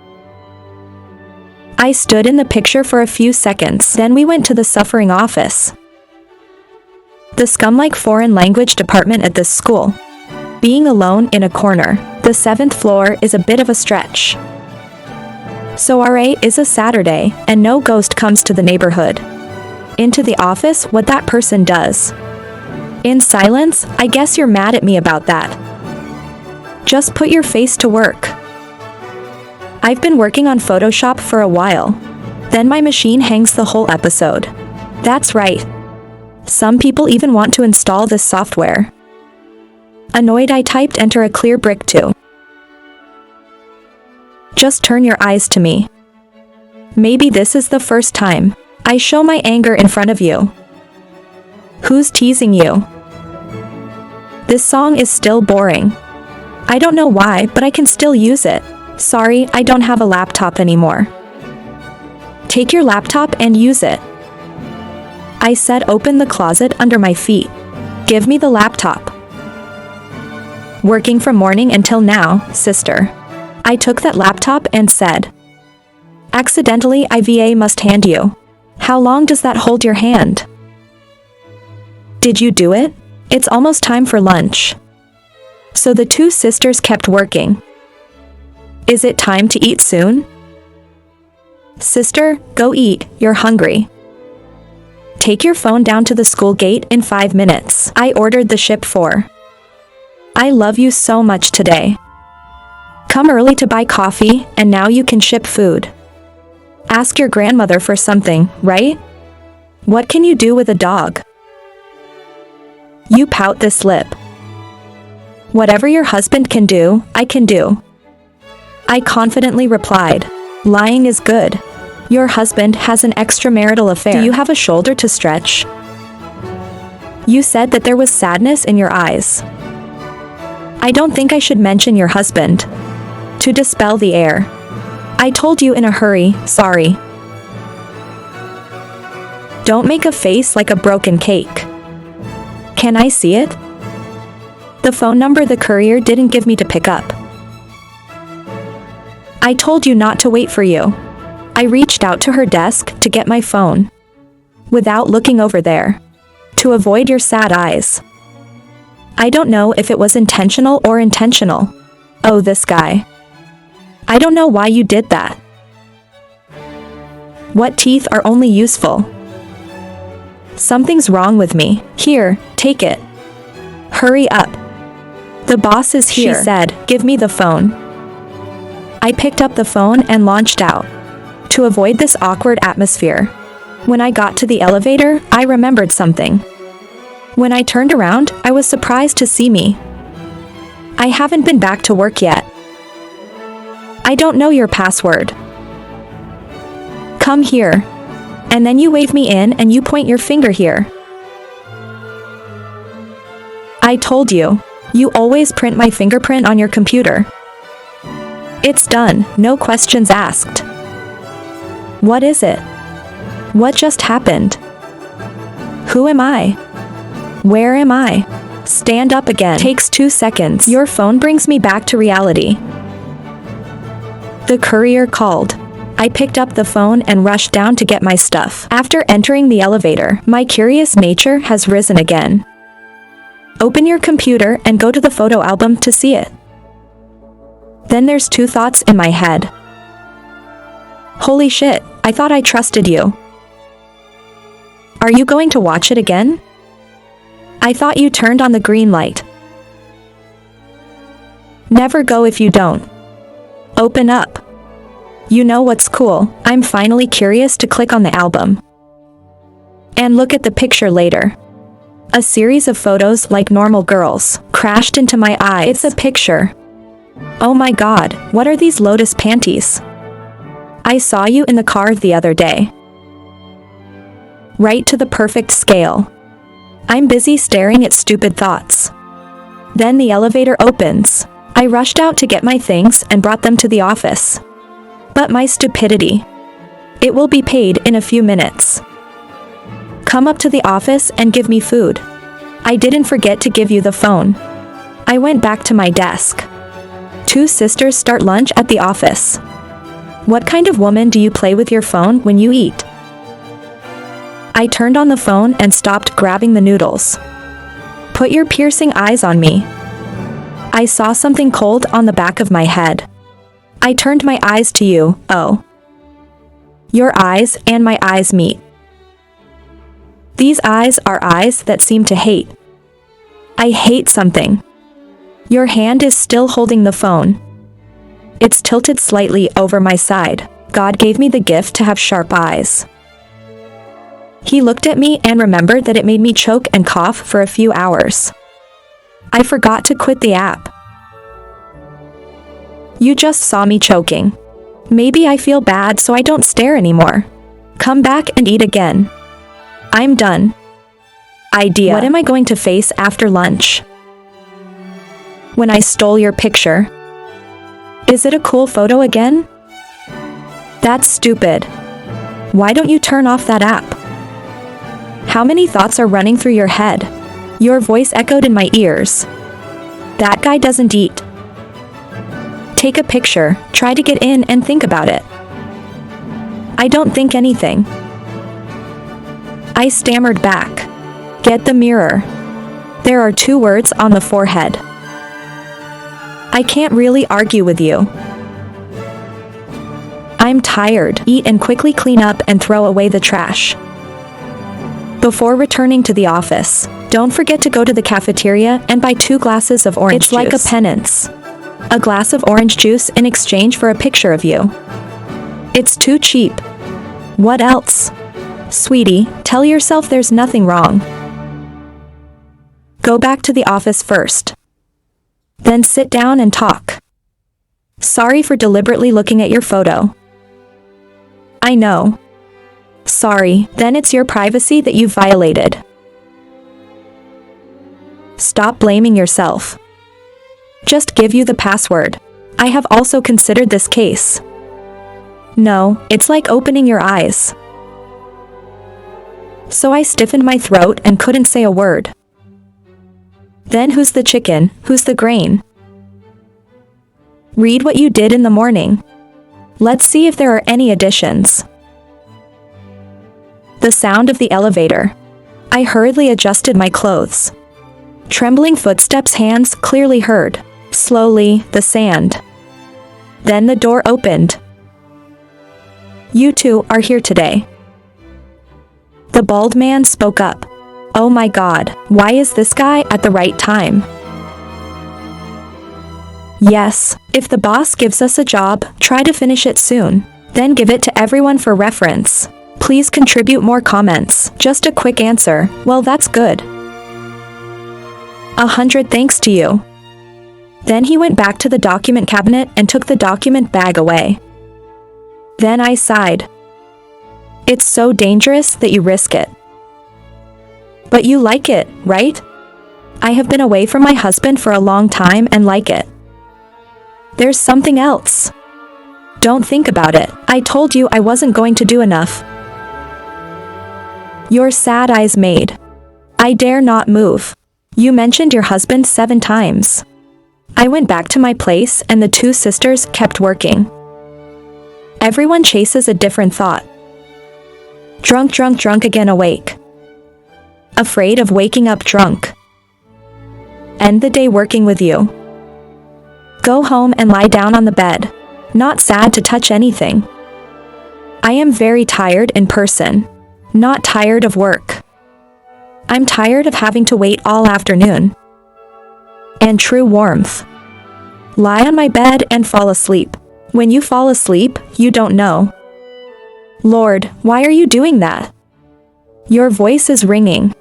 I stood in the picture for a few seconds, then we went to the suffering office. The scum-like foreign language department at this school. Being alone in a corner, the 7th floor is a bit of a stretch. So RA is a Saturday, and no ghost comes to the neighborhood. Into the office, what that person does. In silence, I guess you're mad at me about that. Just put your face to work. I've been working on Photoshop for a while. Then my machine hangs the whole episode. That's right. Some people even want to install this software. Annoyed, I typed enter a clear brick too. Just turn your eyes to me. Maybe this is the first time I show my anger in front of you. Who's teasing you? This song is still boring. I don't know why, but I can still use it. Sorry, I don't have a laptop anymore. Take your laptop and use it. I said open the closet under my feet. Give me the laptop. Working from morning until now, sister. I took that laptop and said. Accidentally IVA must hand you. How long does that hold your hand? Did you do it? It's almost time for lunch. So the 2 sisters kept working. Is it time to eat soon? Sister, go eat, you're hungry. Take your phone down to the school gate in 5 minutes. I ordered the ship for. I love you so much today. Come early to buy coffee, and now you can ship food. Ask your grandmother for something, right? What can you do with a dog? You pout this lip. Whatever your husband can do, I can do. I confidently replied. Lying is good. Your husband has an extramarital affair. Do you have a shoulder to stretch? You said that there was sadness in your eyes. I don't think I should mention your husband. To dispel the air. I told you in a hurry, sorry. Don't make a face like a broken cake. Can I see it? The phone number the courier didn't give me to pick up. I told you not to wait for you. I reached out to her desk to get my phone. without looking over there, to avoid your sad eyes. I don't know if it was intentional or intentional. Oh, this guy. I don't know why you did that. What teeth are only useful? Something's wrong with me. Here, take it. Hurry up. The boss is here, she said. Give me the phone. I picked up the phone and launched out. To avoid this awkward atmosphere. When I got to the elevator, I remembered something. When I turned around, I was surprised to see me. I haven't been back to work yet. I don't know your password. Come here. And then you wave me in and you point your finger here. I told you. You always print my fingerprint on your computer. It's done, no questions asked. What is it? What just happened? Who am I? Where am I? Stand up again. Takes 2 seconds. Your phone brings me back to reality. The courier called. I picked up the phone and rushed down to get my stuff. After entering the elevator, my curious nature has risen again. Open your computer and go to the photo album to see it. Then there's 2 thoughts in my head. Holy shit, I thought I trusted you. Are you going to watch it again? I thought you turned on the green light. Never go if you don't. Open up. You know what's cool? I'm finally curious to click on the album. And look at the picture later. A series of photos like normal girls crashed into my eyes. It's a picture. Oh my god, what are these lotus panties? I saw you in the car the other day. Right to the perfect scale. I'm busy staring at stupid thoughts. Then the elevator opens. I rushed out to get my things and brought them to the office. But my stupidity. It will be paid in a few minutes. Come up to the office and give me food. I didn't forget to give you the phone. I went back to my desk. 2 sisters start lunch at the office. What kind of woman do you play with your phone when you eat? I turned on the phone and stopped grabbing the noodles. Put your piercing eyes on me. I saw something cold on the back of my head. I turned my eyes to you, oh. Your eyes and my eyes meet. These eyes are eyes that seem to hate. I hate something. Your hand is still holding the phone. It's tilted slightly over my side. God gave me the gift to have sharp eyes. He looked at me and remembered that it made me choke and cough for a few hours. I forgot to quit the app. You just saw me choking. Maybe I feel bad so I don't stare anymore. Come back and eat again. I'm done. Idea. What am I going to face after lunch? When I stole your picture. Is it a cool photo again? That's stupid. Why don't you turn off that app? How many thoughts are running through your head? Your voice echoed in my ears. That guy doesn't eat. Take a picture, try to get in and think about it. I don't think anything. I stammered back. Get the mirror. There are 2 words on the forehead. I can't really argue with you. I'm tired. Eat and quickly clean up and throw away the trash. Before returning to the office, don't forget to go to the cafeteria and buy 2 glasses of orange juice. It's like a penance. A glass of orange juice in exchange for a picture of you. It's too cheap. What else? Sweetie, tell yourself there's nothing wrong. Go back to the office first. Then sit down and talk. Sorry for deliberately looking at your photo. I know. Sorry, then it's your privacy that you've violated. Stop blaming yourself. Just give you the password. I have also considered this case. No, it's like opening your eyes. So I stiffened my throat and couldn't say a word. Then who's the chicken, who's the grain? Read what you did in the morning. Let's see if there are any additions. The sound of the elevator. I hurriedly adjusted my clothes. Trembling footsteps, hands clearly heard. Slowly, the sand. Then the door opened. You two are here today. The bald man spoke up. Oh my God, why is this guy at the right time? Yes, if the boss gives us a job, try to finish it soon. Then give it to everyone for reference. Please contribute more comments. Just a quick answer. Well, that's good. 100 thanks to you. Then he went back to the document cabinet and took the document bag away. Then I sighed. It's so dangerous that you risk it. But you like it, right? I have been away from my husband for a long time and like it. There's something else. Don't think about it. I told you I wasn't going to do enough. Your sad eyes made. I dare not move. You mentioned your husband 7 times. I went back to my place and the 2 sisters kept working. Everyone chases a different thought. Drunk, drunk, drunk, again awake. Afraid of waking up drunk. End the day working with you. Go home and lie down on the bed. Not sad to touch anything. I am very tired in person. Not tired of work. I'm tired of having to wait all afternoon. And true warmth. Lie on my bed and fall asleep. When you fall asleep, you don't know. Lord, why are you doing that? Your voice is ringing.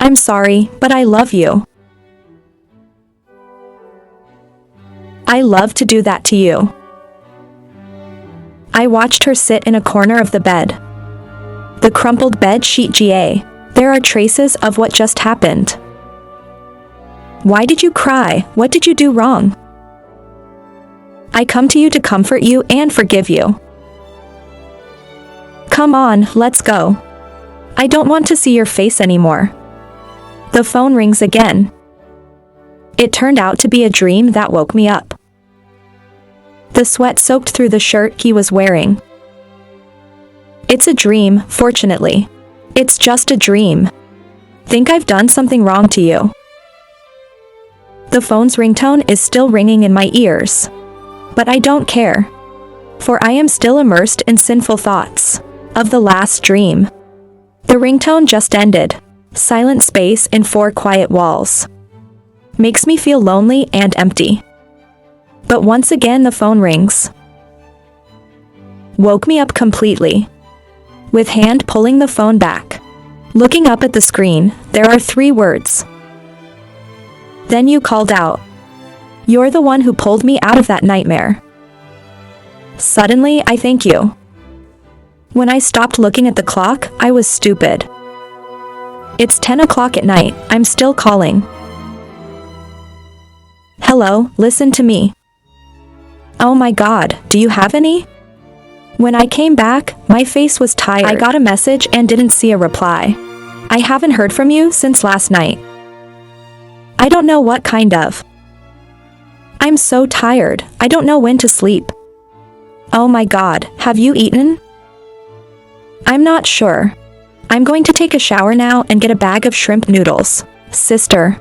I'm sorry, but I love you. I love to do that to you. I watched her sit in a corner of the bed. The crumpled bed sheet GA. There are traces of what just happened. Why did you cry? What did you do wrong? I come to you to comfort you and forgive you. Come on, let's go. I don't want to see your face anymore. The phone rings again. It turned out to be a dream that woke me up. The sweat soaked through the shirt he was wearing. It's a dream, fortunately. It's just a dream. Think I've done something wrong to you. The phone's ringtone is still ringing in my ears. But I don't care. For I am still immersed in sinful thoughts of the last dream. The ringtone just ended. Silent space in 4 quiet walls. Makes me feel lonely and empty. But once again the phone rings. Woke me up completely. With hand pulling the phone back. Looking up at the screen, there are 3 words. Then you called out. You're the one who pulled me out of that nightmare. Suddenly, I thank you. When I stopped looking at the clock, I was stupid. It's 10 o'clock at night, I'm still calling. Hello, listen to me. Oh my God, do you have any? When I came back, my face was tired. I got a message and didn't see a reply. I haven't heard from you since last night. I don't know what kind of. I'm so tired, I don't know when to sleep. Oh my God, have you eaten? I'm not sure. I'm going to take a shower now and get a bag of shrimp noodles. Sister.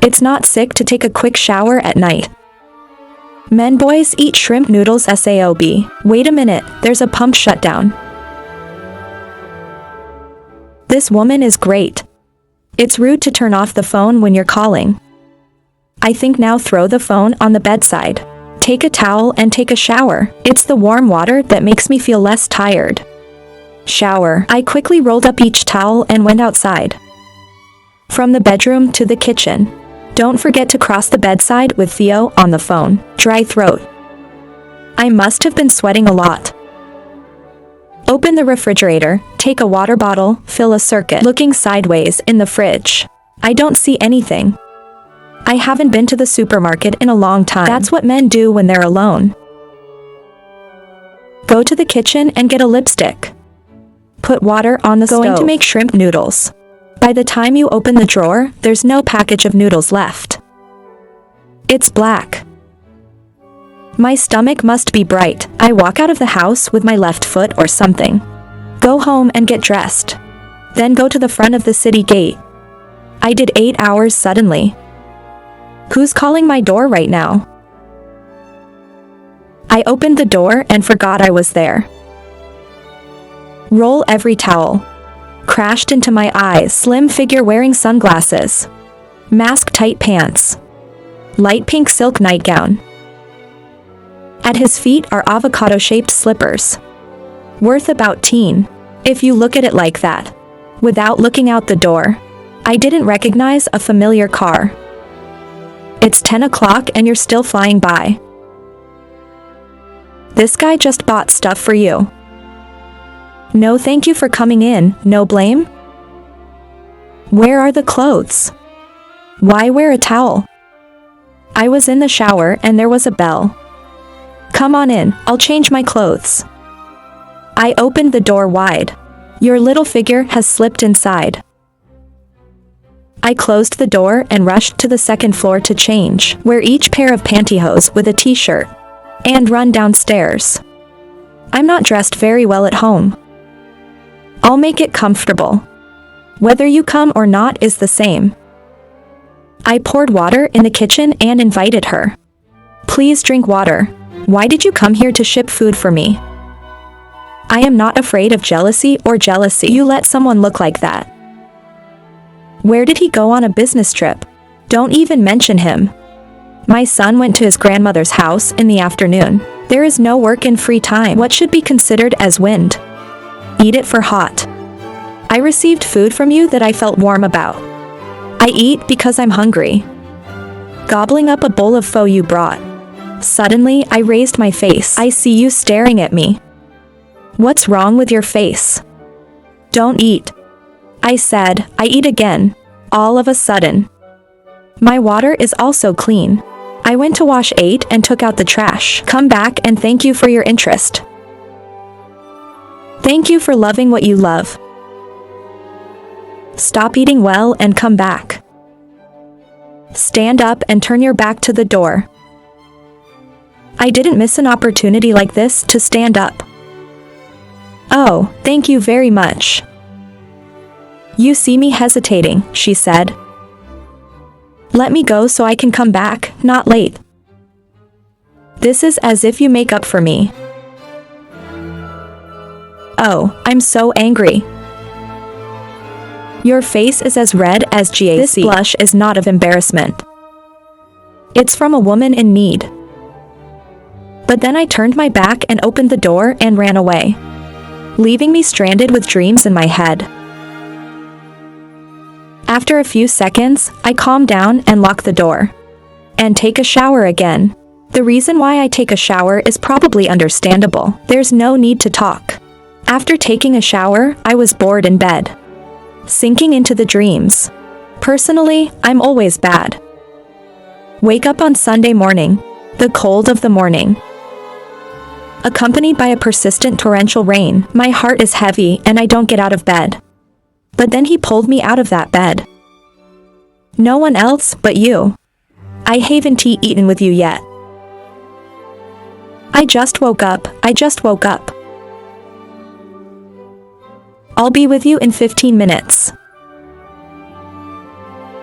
It's not sick to take a quick shower at night. Men boys eat shrimp noodles SAOB. Wait a minute, there's a pump shutdown. This woman is great. It's rude to turn off the phone when you're calling. I think now throw the phone on the bedside. Take a towel and take a shower. It's the warm water that makes me feel less tired. Shower. I quickly rolled up each towel and went outside. From the bedroom to the kitchen. Don't forget to cross the bedside with Theo on the phone. Dry throat. I must have been sweating a lot. Open the refrigerator, take a water bottle, fill a circuit. Looking sideways in the fridge. I don't see anything. I haven't been to the supermarket in a long time. That's what men do when they're alone. Go to the kitchen and get a lipstick. Put water on the stove. Going to make shrimp noodles. By the time you open the drawer, there's no package of noodles left. It's black. My stomach must be bright. I walk out of the house with my left foot or something. Go home and get dressed. Then go to the front of the city gate. I did 8 hours suddenly. Who's calling my door right now? I opened the door and forgot I was there. Roll every towel. Crashed into my eyes. Slim figure wearing sunglasses. Mask tight pants. Light pink silk nightgown. At his feet are avocado-shaped slippers. Worth about teen, if you look at it like that. Without looking out the door, I didn't recognize a familiar car. It's 10 o'clock and you're still flying by. This guy just bought stuff for you. No thank you for coming in, no blame? Where are the clothes? Why wear a towel? I was in the shower and there was a bell. Come on in, I'll change my clothes. I opened the door wide. Your little figure has slipped inside. I closed the door and rushed to the second floor to change, wear each pair of pantyhose with a t-shirt, and run downstairs. I'm not dressed very well at home. I'll make it comfortable. Whether you come or not is the same. I poured water in the kitchen and invited her. Please drink water. Why did you come here to ship food for me? I am not afraid of jealousy or jealousy. You let someone look like that. Where did he go on a business trip? Don't even mention him. My son went to his grandmother's house in the afternoon. There is no work in free time. What should be considered as wind? Eat it for hot. I received food from you that I felt warm about. I eat because I'm hungry. Gobbling up a bowl of pho you brought. Suddenly, I raised my face. I see you staring at me. What's wrong with your face? Don't eat. I said. I eat again. All of a sudden. My water is also clean. I went to wash 8 and took out the trash. Come back and thank you for your interest. Thank you for loving what you love. Stop eating well and come back. Stand up and turn your back to the door. I didn't miss an opportunity like this to stand up. Oh, thank you very much. You see me hesitating, she said. Let me go so I can come back, not late. This is as if you make up for me. Oh, I'm so angry. Your face is as red as GAC. This blush is not of embarrassment. It's from a woman in need. But then I turned my back and opened the door and ran away, leaving me stranded with dreams in my head. After a few seconds, I calm down and lock the door. And take a shower again. The reason why I take a shower is probably understandable. There's no need to talk. After taking a shower, I was bored in bed, sinking into the dreams. Personally, I'm always bad. Wake up on Sunday morning, the cold of the morning, accompanied by a persistent torrential rain. My heart is heavy and I don't get out of bed. But then he pulled me out of that bed. No one else but you. I haven't eaten with you yet. I just woke up. I'll be with you in 15 minutes.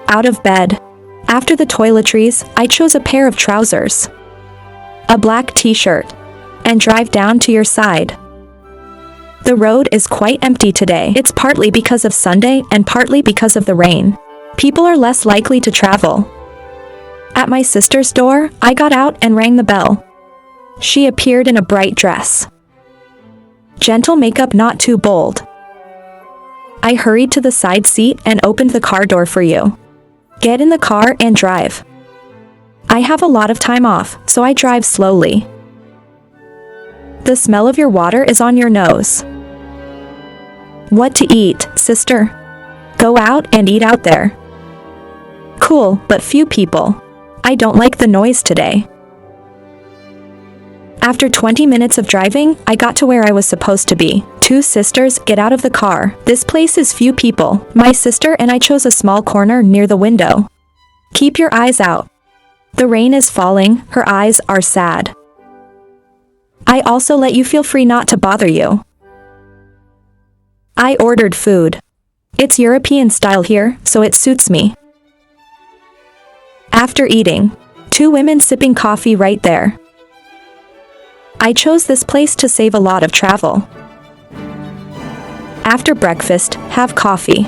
Out of bed. After the toiletries, I chose a pair of trousers, a black t-shirt, and drive down to your side. The road is quite empty today. It's partly because of Sunday and partly because of the rain. People are less likely to travel. At my sister's door, I got out and rang the bell. She appeared in a bright dress. Gentle makeup, not too bold. I hurried to the side seat and opened the car door for you. Get in the car and drive. I have a lot of time off, so I drive slowly. The smell of your water is on your nose. What to eat, sister? Go out and eat out there. Cool, but few people. I don't like the noise today. After 20 minutes of driving, I got to where I was supposed to be. Two sisters, get out of the car. This place is few people. My sister and I chose a small corner near the window. Keep your eyes out. The rain is falling, her eyes are sad. I also let you feel free not to bother you. I ordered food. It's European style here, so it suits me. After eating, 2 women sipping coffee right there. I chose this place to save a lot of travel. After breakfast, have coffee.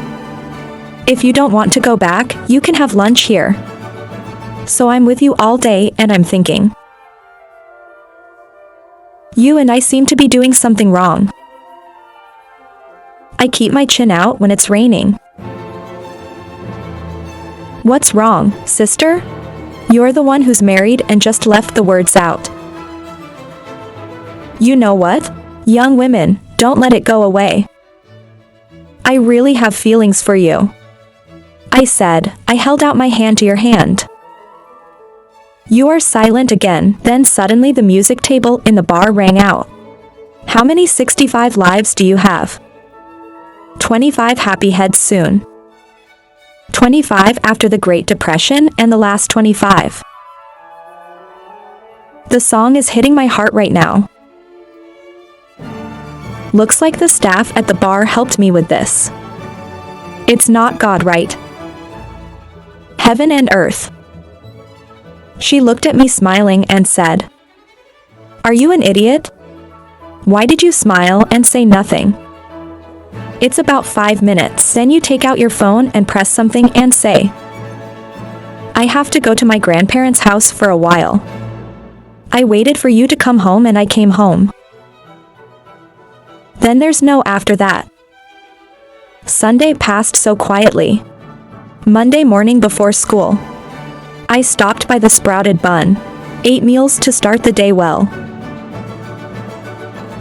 If you don't want to go back, you can have lunch here. So I'm with you all day and I'm thinking. You and I seem to be doing something wrong. I keep my chin out when it's raining. What's wrong, sister? You're the one who's married and just left the words out. You know what? Young women, don't let it go away. I really have feelings for you. I said. I held out my hand to your hand. You are silent again. Then suddenly the music table in the bar rang out. How many 65 lives do you have? 25 happy heads soon. 25 after the Great Depression and the last 25. The song is hitting my heart right now. Looks like the staff at the bar helped me with this. It's not God, right? Heaven and earth. She looked at me smiling and said, Are you an idiot? Why did you smile and say nothing? It's about 5 minutes. Then you take out your phone and press something and say, I have to go to my grandparents' house for a while. I waited for you to come home and I came home. Then there's no after that. Sunday passed so quietly. Monday morning before school. I stopped by the Sprouted Bun. 8 meals to start the day well.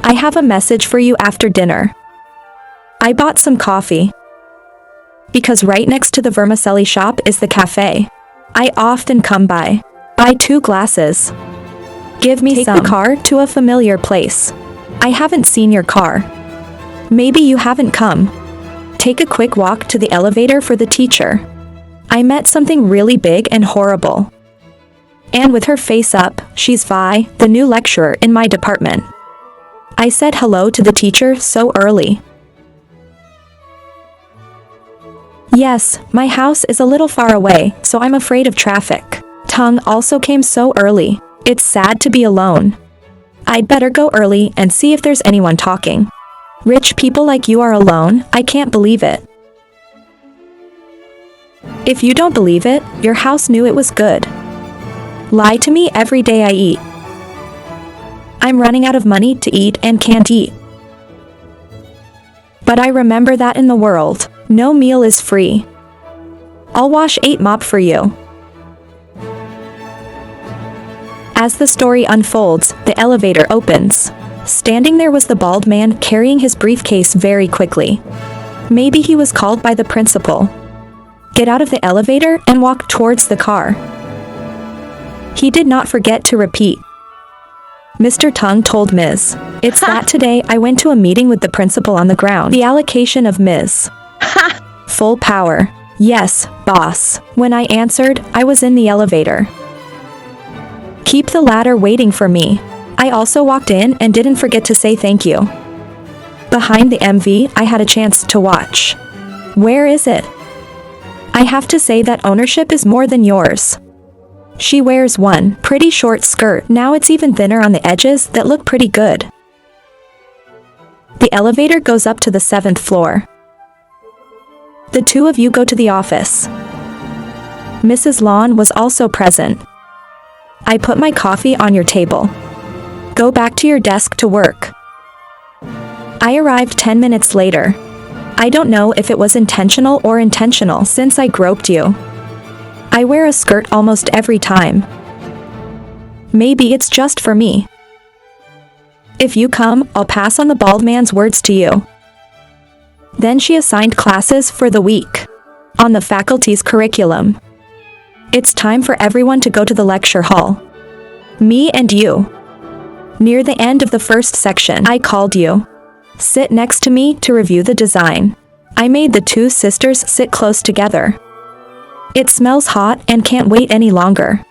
I have a message for you after dinner. I bought some coffee. Because right next to the vermicelli shop is the cafe. I often come by. Buy 2 glasses. Give me some. Take the car to a familiar place. I haven't seen your car. Maybe you haven't come. Take a quick walk to the elevator for the teacher. I met something really big and horrible. And with her face up, she's Vi, the new lecturer in my department. I said hello to the teacher so early. Yes, my house is a little far away, so I'm afraid of traffic. Tung also came so early. It's sad to be alone. I'd better go early and see if there's anyone talking. Rich people like you are alone, I can't believe it. If you don't believe it, your house knew it was good. Lie to me every day I eat. I'm running out of money to eat and can't eat. But I remember that in the world, no meal is free. I'll wash 8 mop for you. As the story unfolds, the elevator opens. Standing there was the bald man carrying his briefcase very quickly. Maybe he was called by the principal. Get out of the elevator and walk towards the car. He did not forget to repeat. Mr. Tung told Ms. It's that today I went to a meeting with the principal on the ground. The allocation of Ms. Full power. Yes, boss. When I answered, I was in the elevator. Keep the ladder waiting for me. I also walked in and didn't forget to say thank you. Behind the MV, I had a chance to watch. Where is it? I have to say that ownership is more than yours. She wears one pretty short skirt. Now it's even thinner on the edges that look pretty good. The elevator goes up to the 7th floor. The 2 of you go to the office. Mrs. Lawn was also present. I put my coffee on your table. Go back to your desk to work. I arrived 10 minutes later. I don't know if it was intentional or intentional since I groped you. I wear a skirt almost every time. Maybe it's just for me. If you come, I'll pass on the bald man's words to you. Then she assigned classes for the week. On the faculty's curriculum. It's time for everyone to go to the lecture hall. Me and you. Near the end of the first section, I called you. Sit next to me to review the design. I made the 2 sisters sit close together. It smells hot and can't wait any longer.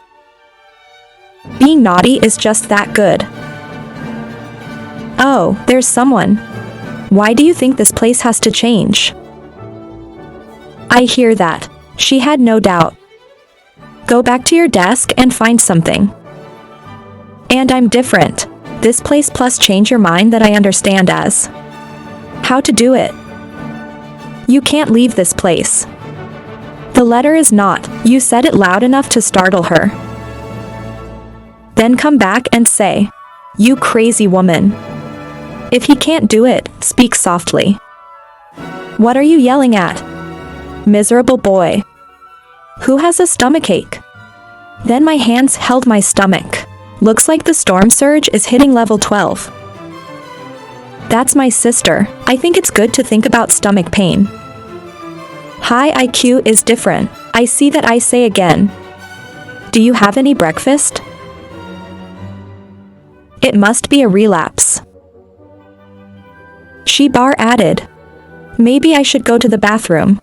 Being naughty is just that good. Oh, there's someone. Why do you think this place has to change? I hear that. She had no doubt. Go back to your desk and find something. And I'm different. This place plus change your mind that I understand as. How to do it. You can't leave this place. The letter is not. You said it loud enough to startle her. Then come back and say, you crazy woman. If he can't do it, speak softly. What are you yelling at? Miserable boy. Who has a stomachache? Then my hands held my stomach. Looks like the storm surge is hitting level 12. That's my sister. I think it's good to think about stomach pain. High IQ is different. I see that. I say again. Do you have any breakfast? It must be a relapse. She added. Maybe I should go to the bathroom.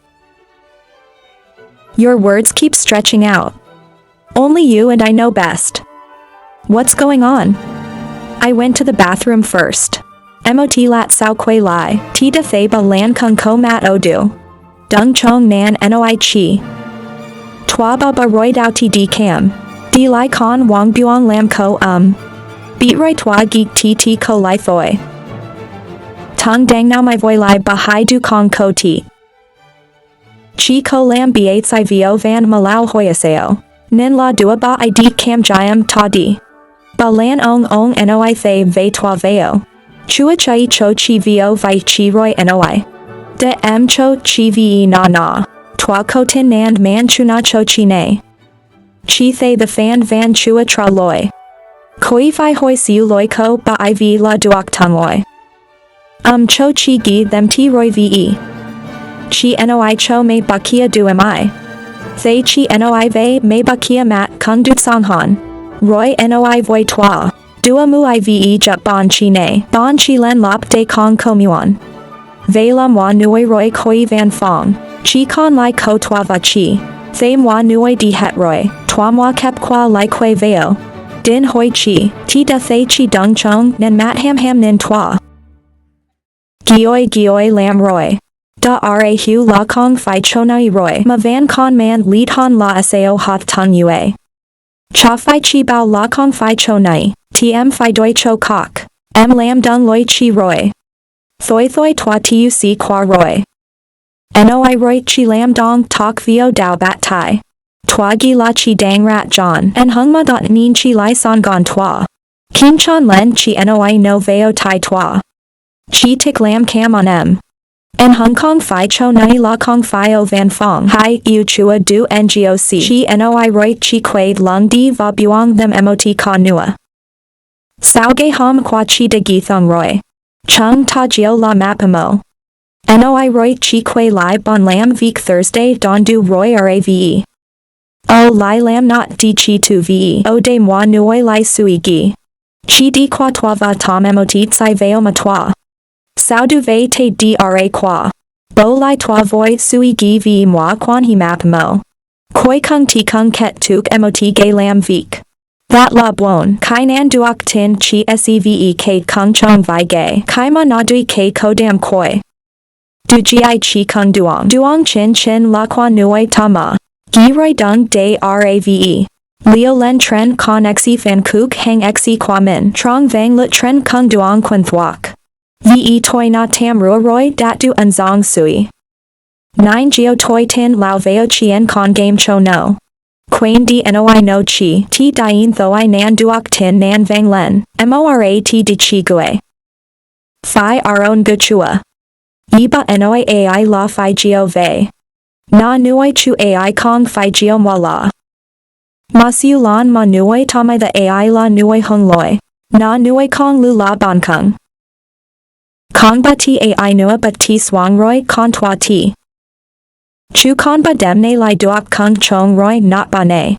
Your words keep stretching out. Only you and I know best. What's going on? I went to the bathroom first. Mot lat sao quay lai, ti da thay ba lan kung ko mat odu. Dung chong nan noi chi. Twa ba ba roi dao ti di cam. Di lai con wang buong lam ko Beat roi twa geek ti ti ko lai thoi. Tong dang now my voi lai ba hai du kong ko ti. Chi ko lam biates I vo van malau hoyaseo. Nin la dua ba I di cam jayam ta di. Ba lan ong noi thay ve twa veo. Chua chai cho chi vo vi chi roi noi. De m cho chi ve na. Twa ko tin nand man chuna cho chi ne. Chi thay the fan van chua tra loi. Koi fi hoi siu loi ko ba I v la duok tang loi. Cho chi gi them ti roi ve. Chi noi cho me bakia du mi. They chi noi ve me bakia mat kung du sang han. Roy noi voi twa. Dua mu ive jup bon chi ne. Bon chi len lop de kong komuan. Ve lam wa nuoi roi koi van fong. Chi con lai ko twa va chi. Thame wa nuoi di het roi. Twa moi kep qua lai kwe veo. Din hoi chi. Ti da thay chi dung chong nen mat ham nin twa. Gioi lam roi. Da ra hu la kong fi chonai roi. Ma van con man lead han la aseo hot tung yue. Cha fi chi bao la kong fi chonai. Tm fi doi cho kok. M lam dung loi chi roi. Thoi twa tuc qua roi. Noi roi chi lam dong tok vio dao bat tai. Twa gi la chi dang rat john. En hung ma dot nin chi lai son gon twa. Kin chan len chi noi no veo tai twa. Chi tik lam cam on m. En Hong Kong Phi Cho Nai La Kong Phi O Van Fong Hai Yu Chua Du Ngoc Chi Noi Roi Chi Quaid Lung Di Va Buong Them Mot Ka Nua Sao Ge Hom Qua Chi De Gi Thong Roi Chung Ta Gio La Mapamo Noi Roi Chi Quay Lai Bon Lam Veek Thursday Don Du Roi Rave O Lai Lam Not Di Chi Tu Ve O De Moi Nuoi Lai Sui Gi Chi Di Qua Tua Va Tom Mot Sai Veo Matwa Sao du ve te dra qua. Bo lai toi voi sui gi vi moi quan hi map mo. Koi kung ti kung ket tuk mot gay lam vik. That la buon. Kai nan duok tin chieve k kung chong vi gay. Kai ma na dui k ko dam koi. Du gi chi kung duong. Duong chin la quan nuoi tama. Gi roi dung de rave. Leo len tren con xe fan kuk hang xe qua min. Trong vang lut tren kung duong quan thuok. Ve toi na tam ruo roi dat du an zong sui. 9 geo toi tin lao veo chien con game cho no. Quain di noi no chi ti dien tho I nan duok tin nan vang len. Morat di chi gue. Phi aron gu chua. Iba noi ai la phi geo ve. Na nuoi chu ai kong phi geo moi la. Ma siu lan ma nuoi tamai the ai la nuoi hung loi. Na nuoi kong lu la bon kung. Kong ba ti ai nua ba ti swang roi con twa ti. Chu con ba dem ne lai duok kung chong roi not ba ne.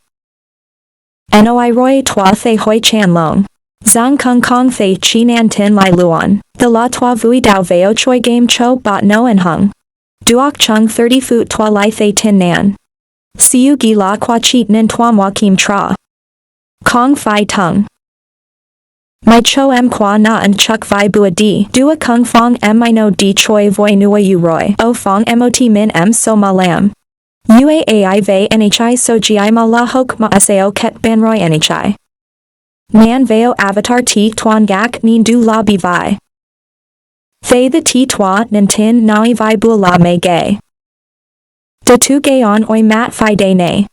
Noi roi twa thay hoi chan long. Zang kung kong thay chi nan tin lai luon. The la twa vui dao veo choi game cho bot no en hung. Duok chung 30 foot twa lai thay tin nan. Siu gi la qua cheat nin twa moi kim tra. Kong phi tung. My cho em qua na and chuk vi bua di. Dua kung fong em I no di choi voi nua u roi. O fong mot min em so ma lam. Uaai ve nhi so gi ma la hok ma sao ket ban roi nhi. Nan veo avatar ti tuan gak nin du la bi vi. Thay the ti twa nin tin nai vi bua la me gay. De tu gay on oi mat fi de ne.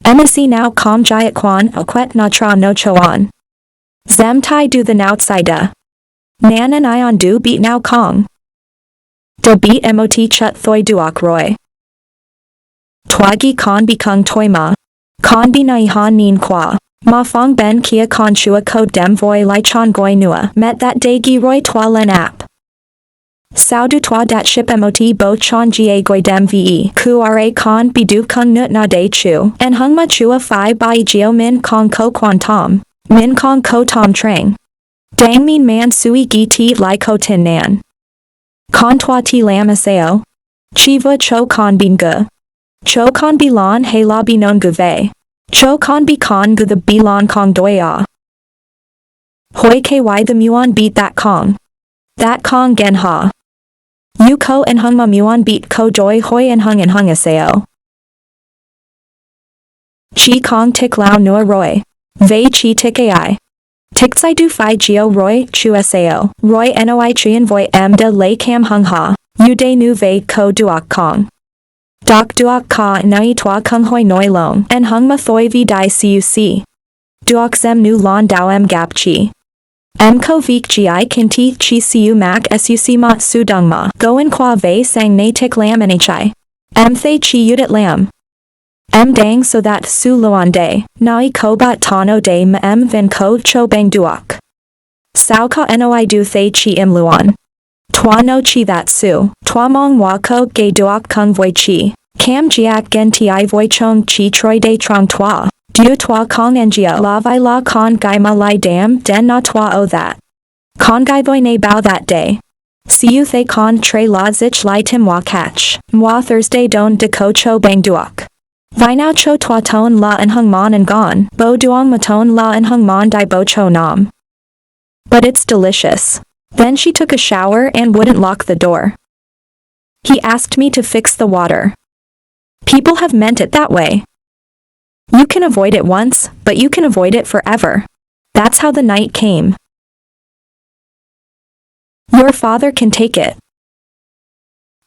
Emisi now com jiat quan aquet na tra no choan. Zem tai do the outsida. Nan and I on do beat now kong. De beat mot chut thoi duok roy. Twagi con bi kung toi ma. Con bi nai han nin qua. Ma fong ben kia con chua ko dem voi lai chan goi nua. Met that day gi roy twa len ap. Sao du twa dat ship mot bo chan ga goi dem ve. Ku ra con bi du kung nut na day chu. En hung ma chua fi bai geo min kong ko quan tom. Min kong ko tom trang. Dang min man sui gi ti lai ko tin nan. Con twa ti lam aseo. Chiva cho con bin gu. Cho con bi lon he la bi non gu ve. Cho con bi con gu the bi lon kong doya. Hoi ky the muon beat that kong. That kong gen ha. Yu ko en hung ma muon beat ko joy hoi en hung aseo. Chi kong tik lao nua roy. Ve chi tik ai. Tik tsai du fi geo roy chu sao. Roy noi chien voi em de lay cam hung ha. U de nu ve ko duok kong. Doc duok ka nai twa kung hoi noi long. En hung ma thoi vi di cuc. Duok zem nu lon dao em gap chi. Em ko vik gi kin ti chi cu mac suc ma su dung ma. Go en qua ve sang na tik lam nhi. Em thay chi udit lam. Em dang so that su luan day. Nai ko bat tano day ma em vin ko cho bang duok. Sao ka noi du thay chi im luan. Twa no chi that su. Twa mong wa ko gay duok kung voi chi. Cam jiak gen ti voi chong chi troi day trong twa. Du twa kong ngio la vi la con gai ma lai dam den na twa o that. Con gai voi na bao that day. See you thay con tre la zich lai tim wa catch. Mwa Thursday don de ko cho bang duok. Vi now cho twa ton la en hung mon and gone. Bo duong maton la en hung mon di bo cho nam. But it's delicious. Then she took a shower and wouldn't lock the door. He asked me to fix the water. People have meant it that way. You can avoid it once, but you can avoid it forever. That's how the night came. Your father can take it.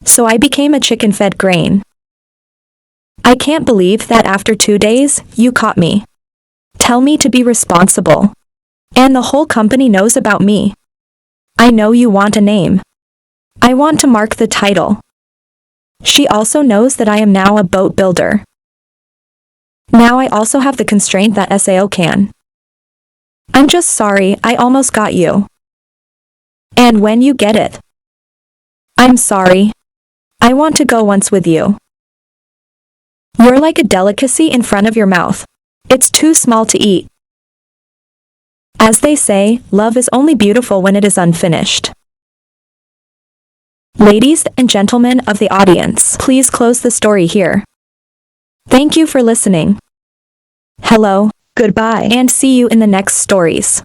So I became a chicken-fed grain. I can't believe that after 2 days, you caught me. Tell me to be responsible. And the whole company knows about me. I know you want a name. I want to mark the title. She also knows that I am now a boat builder. Now I also have the constraint that SAO can. I'm just sorry I almost got you. And when you get it. I'm sorry. I want to go once with you. You're like a delicacy in front of your mouth. It's too small to eat. As they say, love is only beautiful when it is unfinished. Ladies and gentlemen of the audience, please close the story here. Thank you for listening. Hello, goodbye, and see you in the next stories.